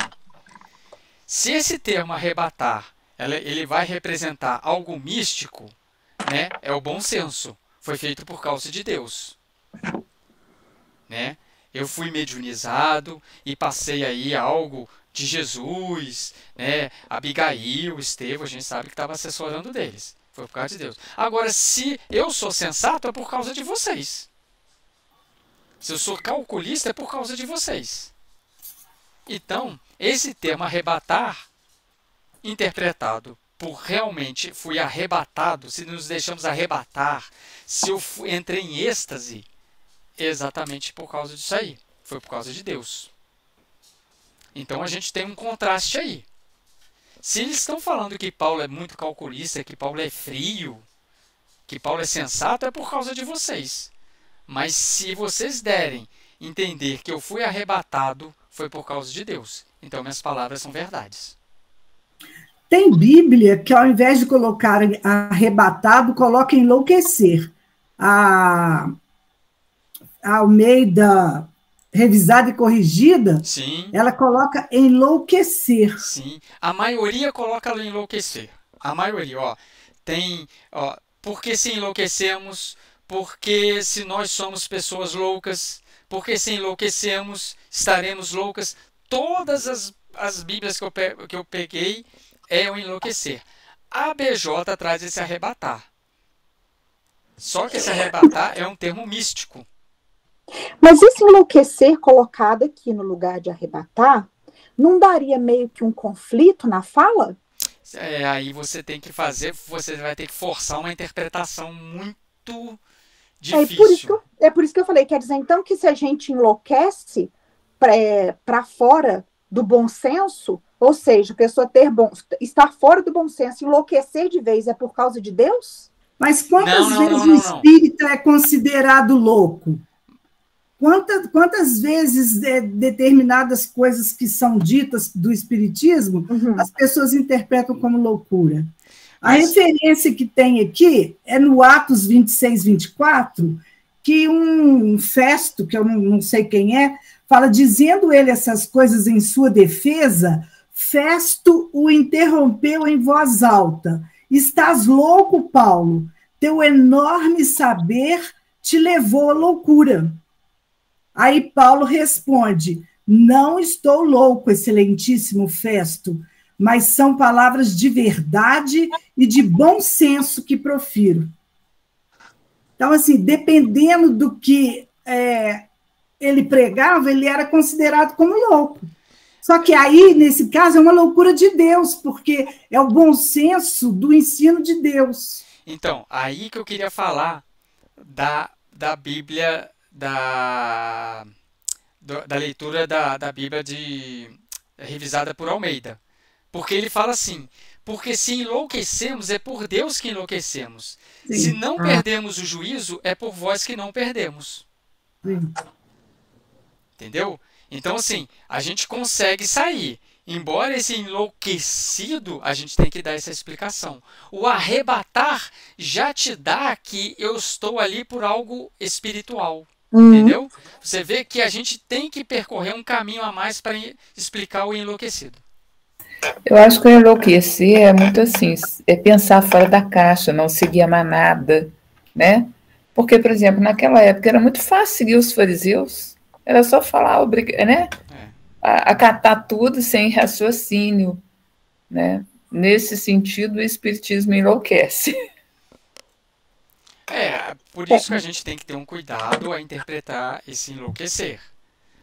Speaker 2: Se esse termo arrebatar, ele vai representar algo místico, né? É o bom senso. Foi feito por causa de Deus, né? Eu fui mediunizado e passei aí algo de Jesus, né? Abigail, Estevão, a gente sabe que estava assessorando deles. Foi por causa de Deus. Agora, se eu sou sensato, é por causa de vocês. Se eu sou calculista, é por causa de vocês. Então, esse termo arrebatar, interpretado por realmente fui arrebatado, se nos deixamos arrebatar, se eu entrei em êxtase, exatamente por causa disso aí. Foi por causa de Deus. Então a gente tem um contraste aí. Se eles estão falando que Paulo é muito calculista, que Paulo é frio, que Paulo é sensato, é por causa de vocês. Mas se vocês derem entender que eu fui arrebatado, foi por causa de Deus. Então minhas palavras são verdades.
Speaker 3: Tem Bíblia que, ao invés de colocar arrebatado, coloca enlouquecer. A Almeida, revisada e corrigida,
Speaker 2: sim,
Speaker 3: ela coloca enlouquecer.
Speaker 2: Sim, a maioria coloca enlouquecer. A maioria, porque se enlouquecemos, porque se nós somos pessoas loucas, porque se enlouquecemos, estaremos loucas. Todas as Bíblias que eu peguei é o enlouquecer. A BJ traz esse arrebatar. Só que esse arrebatar é um termo místico.
Speaker 6: Mas esse enlouquecer colocado aqui no lugar de arrebatar, não daria meio que um conflito na fala?
Speaker 2: Aí você tem que você vai ter que forçar uma interpretação muito difícil.
Speaker 6: É por isso que eu falei, quer dizer, então, que se a gente enlouquece para fora do bom senso, ou seja, a pessoa estar fora do bom senso, enlouquecer de vez, é por causa de Deus?
Speaker 3: Mas quantas vezes o espírito é considerado louco? Quantas vezes determinadas coisas que são ditas do espiritismo, as pessoas interpretam como loucura? A referência que tem aqui é no Atos 26, 24, que um Festo, que eu não sei quem é, fala, dizendo ele essas coisas em sua defesa, Festo o interrompeu em voz alta. Estás louco, Paulo? Teu enorme saber te levou à loucura? Aí Paulo responde: não estou louco, excelentíssimo Festo, mas são palavras de verdade e de bom senso que profiro. Então, assim, dependendo do que ele pregava, ele era considerado como louco. Só que aí, nesse caso, é uma loucura de Deus, porque é o bom senso do ensino de Deus.
Speaker 2: Então, aí que eu queria falar da Bíblia, da leitura da Bíblia revisada por Almeida. Porque ele fala assim: porque se enlouquecemos, é por Deus que enlouquecemos. Sim. Se não perdemos o juízo, é por vós que não perdemos.
Speaker 3: Sim.
Speaker 2: Entendeu? Então, assim, a gente consegue sair. Embora esse enlouquecido, a gente tem que dar essa explicação. O arrebatar já te dá que eu estou ali por algo espiritual. Entendeu? Você vê que a gente tem que percorrer um caminho a mais para explicar o enlouquecido.
Speaker 4: Eu acho que o enlouquecer é muito assim, é pensar fora da caixa, não seguir a manada, né? Porque, por exemplo, naquela época era muito fácil seguir os fariseus, era só falar, né? Acatar tudo sem raciocínio, né? Nesse sentido, o espiritismo enlouquece.
Speaker 2: Por isso que a gente tem que ter um cuidado a interpretar esse enlouquecer.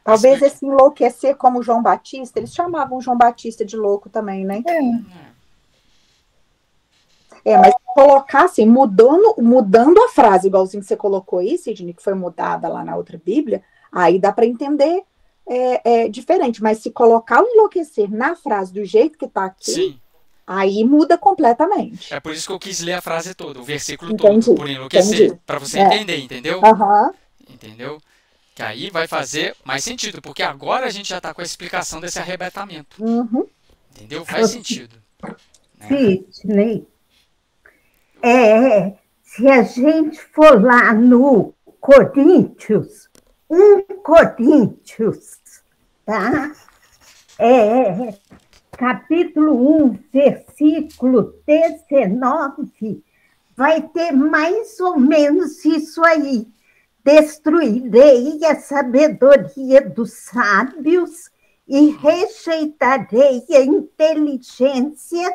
Speaker 6: Talvez esse enlouquecer, como João Batista, eles chamavam João Batista de louco também, né? Mas colocar assim, mudando a frase, igualzinho que você colocou aí, Sidney, que foi mudada lá na outra Bíblia, aí dá para entender diferente. Mas se colocar o enlouquecer na frase do jeito que está aqui, sim, aí muda completamente.
Speaker 2: É por isso que eu quis ler a frase toda, o versículo todo, por enlouquecer, para você entender, entendeu? Entendeu? Que aí vai fazer mais sentido, porque agora a gente já está com a explicação desse arrebatamento. Entendeu? Faz sentido.
Speaker 7: Sidney, se a gente for lá no Coríntios, 1 Coríntios, tá? Capítulo 1, versículo 19, vai ter mais ou menos isso aí. Destruirei a sabedoria dos sábios e rejeitarei a inteligência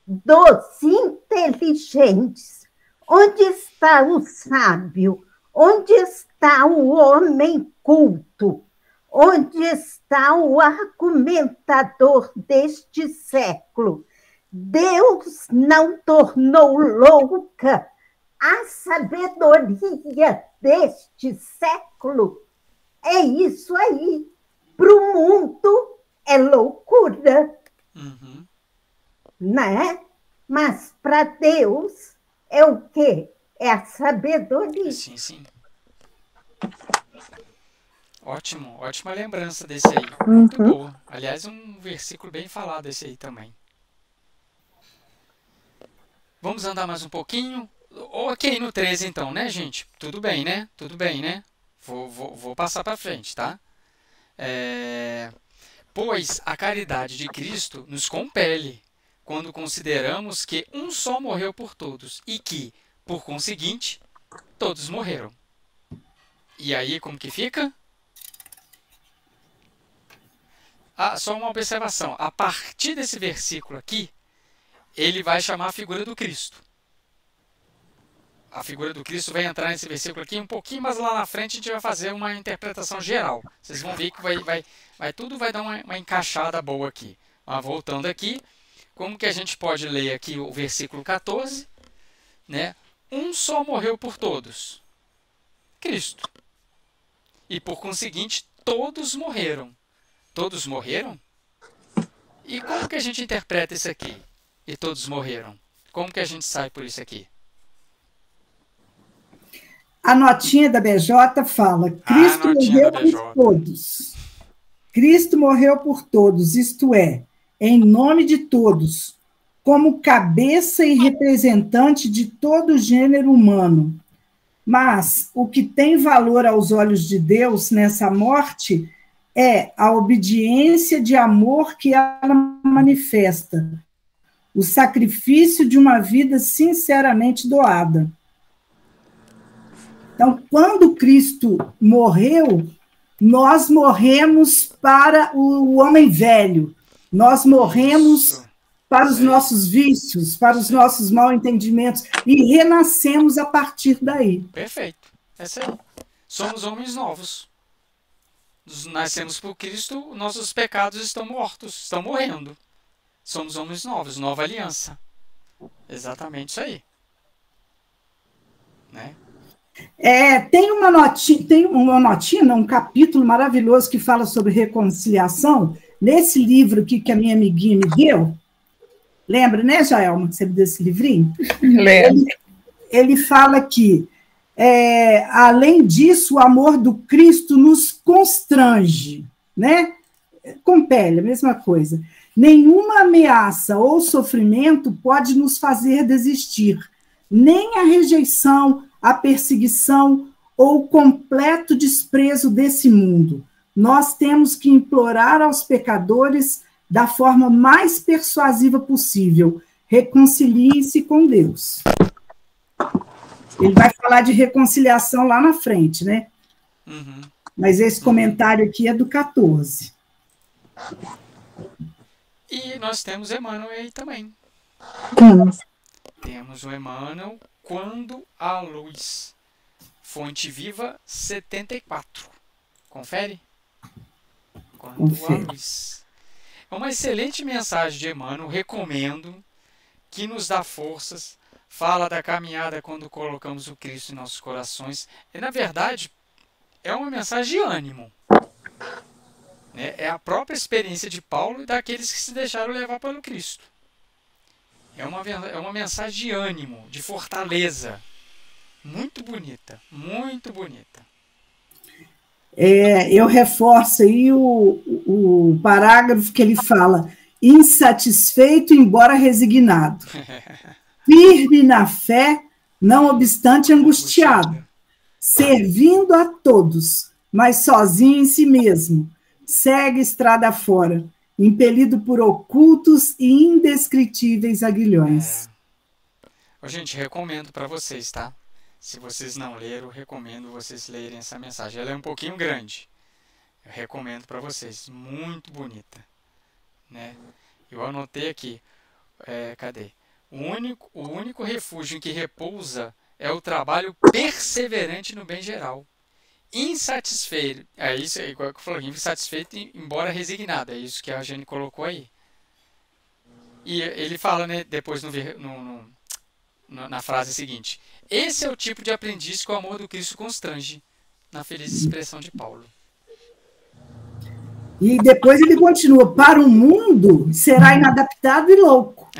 Speaker 7: dos inteligentes. Onde está o sábio? Onde está o homem culto? Onde está o argumentador deste século? Deus não tornou louca a sabedoria deste século. É isso aí. Para o mundo é loucura, né? Mas para Deus é o quê? É a sabedoria.
Speaker 2: Sim, sim. Ótimo, ótima lembrança desse aí. Muito boa. Aliás, um versículo bem falado esse aí também. Vamos andar mais um pouquinho. Ok, no 13 então, né, gente? Tudo bem, né? Tudo bem, né? Vou passar para frente, tá? Pois a caridade de Cristo nos compele, quando consideramos que um só morreu por todos e que, por conseguinte, todos morreram. E aí, como que fica? Só uma observação. A partir desse versículo aqui, ele vai chamar a figura do Cristo. A figura do Cristo vai entrar nesse versículo aqui um pouquinho, mas lá na frente a gente vai fazer uma interpretação geral. Vocês vão ver que tudo vai dar uma encaixada boa aqui. Mas voltando aqui, como que a gente pode ler aqui o versículo 14? Né? Um só morreu por todos. Cristo. E por conseguinte, todos morreram. Todos morreram? E como que a gente interpreta isso aqui? E todos morreram. Como que a gente sai por isso aqui?
Speaker 3: A notinha da BJ fala: Cristo morreu por todos. Cristo morreu por todos, isto é, em nome de todos, como cabeça e representante de todo o gênero humano. Mas o que tem valor aos olhos de Deus nessa morte é a obediência de amor que ela manifesta, o sacrifício de uma vida sinceramente doada. Então, quando Cristo morreu, nós morremos para o homem velho, nós morremos para os nossos vícios, para os nossos mal entendimentos, e renascemos a partir daí.
Speaker 2: Perfeito. É isso aí. Somos homens novos. Nascemos por Cristo, nossos pecados estão mortos, estão morrendo. Somos homens novos, nova aliança. Exatamente isso aí. Né?
Speaker 3: Tem uma notinha, um capítulo maravilhoso que fala sobre reconciliação, nesse livro aqui que a minha amiguinha me deu. Lembra, né, Jaelma, que você me deu esse livrinho?
Speaker 4: Lembro.
Speaker 3: Ele fala que, além disso, o amor do Cristo nos constrange, né? Compele, a mesma coisa. Nenhuma ameaça ou sofrimento pode nos fazer desistir, nem a rejeição, a perseguição ou o completo desprezo desse mundo. Nós temos que implorar aos pecadores da forma mais persuasiva possível: reconciliem-se com Deus. Ele vai falar de reconciliação lá na frente, né?
Speaker 2: Uhum.
Speaker 3: Mas esse comentário aqui é do 14.
Speaker 2: E nós temos Emmanuel aí também.
Speaker 6: Temos.
Speaker 2: Temos o Emmanuel, Quando a Luz. Fonte Viva 74. Confere? Quando a Luz. É uma excelente mensagem de Emmanuel, recomendo, que nos dá forças, fala da caminhada quando colocamos o Cristo em nossos corações. E, na verdade, é uma mensagem de ânimo. Né? É a própria experiência de Paulo e daqueles que se deixaram levar pelo Cristo. É uma mensagem de ânimo, de fortaleza. Muito bonita, muito bonita.
Speaker 3: Eu reforço aí o parágrafo que ele fala: insatisfeito, embora resignado, firme na fé, não obstante angustiado, servindo a todos, mas sozinho em si mesmo, segue estrada fora, impelido por ocultos e indescritíveis aguilhões.
Speaker 2: Gente, recomendo para vocês, tá? Se vocês não leram, recomendo vocês lerem essa mensagem. Ela é um pouquinho grande. Eu recomendo para vocês. Muito bonita. Né? Eu anotei aqui. Cadê? O único refúgio em que repousa é o trabalho perseverante no bem geral. Insatisfeito. É isso aí, igual que eu falei. Insatisfeito, embora resignado. É isso que a Jane colocou aí. E ele fala, né, depois na frase seguinte: esse é o tipo de aprendiz que o amor do Cristo constrange, na feliz expressão de Paulo.
Speaker 3: E depois ele continua: para o mundo será inadaptado e louco.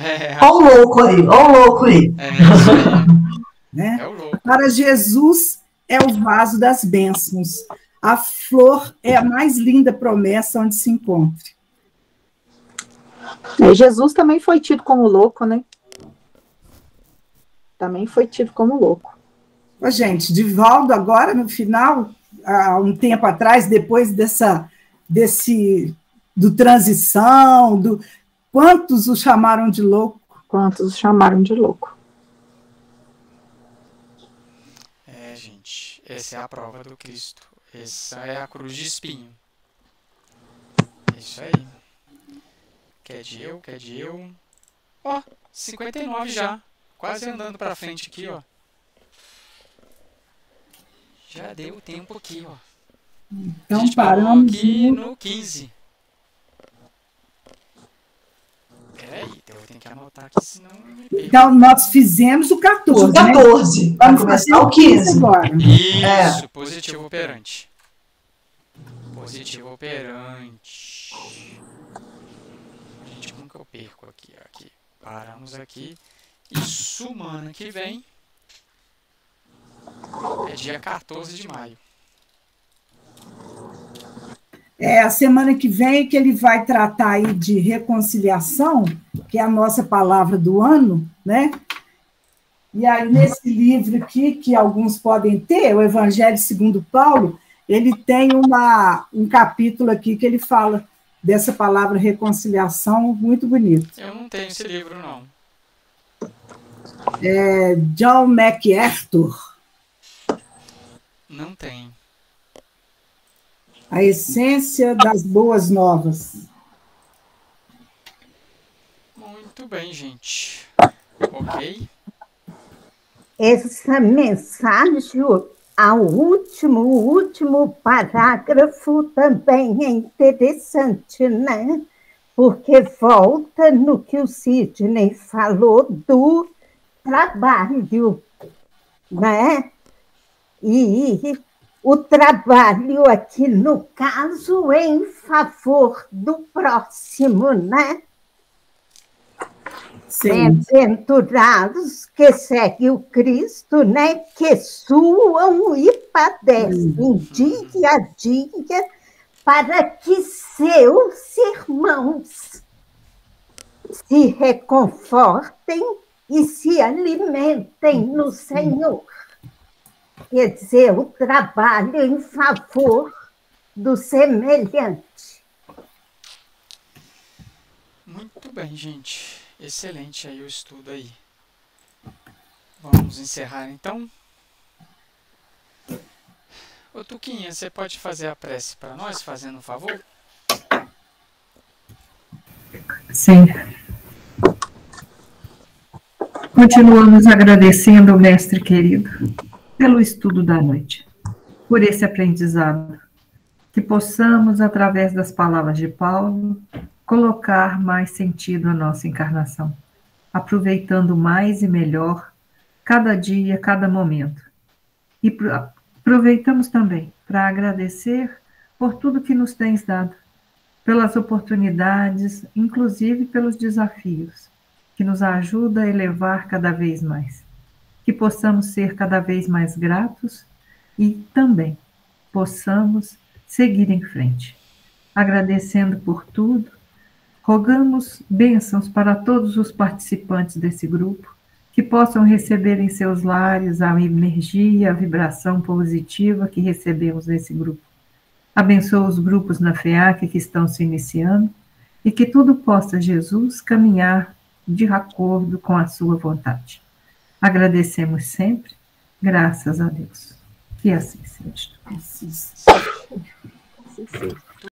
Speaker 5: Ó o louco aí, ó o louco aí.
Speaker 2: Isso aí.
Speaker 3: Né?
Speaker 2: É o louco.
Speaker 3: Para Jesus é o vaso das bênçãos. A flor é a mais linda promessa onde se encontre.
Speaker 6: Jesus também foi tido como louco, né? Também foi tido como louco.
Speaker 3: Gente, Divaldo agora, no final, há um tempo atrás, depois do transição, quantos o chamaram de louco?
Speaker 6: Quantos o chamaram de louco?
Speaker 2: Gente, essa é a prova do Cristo. Essa é a cruz de espinho. É isso aí. Quer de eu. Ó, 59 já. Quase andando pra frente aqui, ó. Já deu tempo aqui, ó.
Speaker 3: Então,
Speaker 2: a gente
Speaker 3: paramos
Speaker 2: aqui no 15. Peraí, eu tenho que anotar aqui, senão eu me perco.
Speaker 3: Então, nós fizemos o 14.
Speaker 5: O 14.
Speaker 3: Né?
Speaker 5: Vai começar o 15
Speaker 3: agora.
Speaker 2: Isso, positivo operante. Positivo operante. Gente, como que eu perco aqui? Paramos aqui. E semana que vem é dia 14 de maio.
Speaker 3: A semana que vem que ele vai tratar aí de reconciliação, que é a nossa palavra do ano, né? E aí, nesse livro aqui, que alguns podem ter, o Evangelho segundo Paulo, ele tem um capítulo aqui que ele fala dessa palavra reconciliação, muito bonito.
Speaker 2: Eu não tenho esse livro, não.
Speaker 3: John MacArthur.
Speaker 2: Não tem.
Speaker 3: A essência das boas novas.
Speaker 2: Muito bem, gente. Ok?
Speaker 7: Essa mensagem, o último parágrafo também é interessante, né? Porque volta no que o Sidney falou do trabalho, né? E o trabalho aqui, no caso, é em favor do próximo, né? Bem-aventurados que seguem o Cristo, né? Que suam e padecem dia a dia para que seus irmãos se reconfortem e se alimentem no Senhor. Quer dizer, o trabalho em favor do semelhante.
Speaker 2: Muito bem, gente. Excelente aí o estudo aí. Vamos encerrar então. Ô Tuquinha, você pode fazer a prece para nós, fazendo um favor?
Speaker 4: Sim. Continuamos agradecendo ao mestre querido pelo estudo da noite, por esse aprendizado, que possamos, através das palavras de Paulo, colocar mais sentido à nossa encarnação, aproveitando mais e melhor cada dia, cada momento. E aproveitamos também para agradecer por tudo que nos tens dado, pelas oportunidades, inclusive pelos desafios, que nos ajuda a elevar cada vez mais. Que possamos ser cada vez mais gratos e também possamos seguir em frente. Agradecendo por tudo, rogamos bênçãos para todos os participantes desse grupo, que possam receber em seus lares a energia, a vibração positiva que recebemos nesse grupo. Abençoa os grupos na FEAC que estão se iniciando e que tudo possa, Jesus, caminhar de acordo com a sua vontade. Agradecemos sempre, graças a Deus. Que assim seja.
Speaker 6: Assim seja.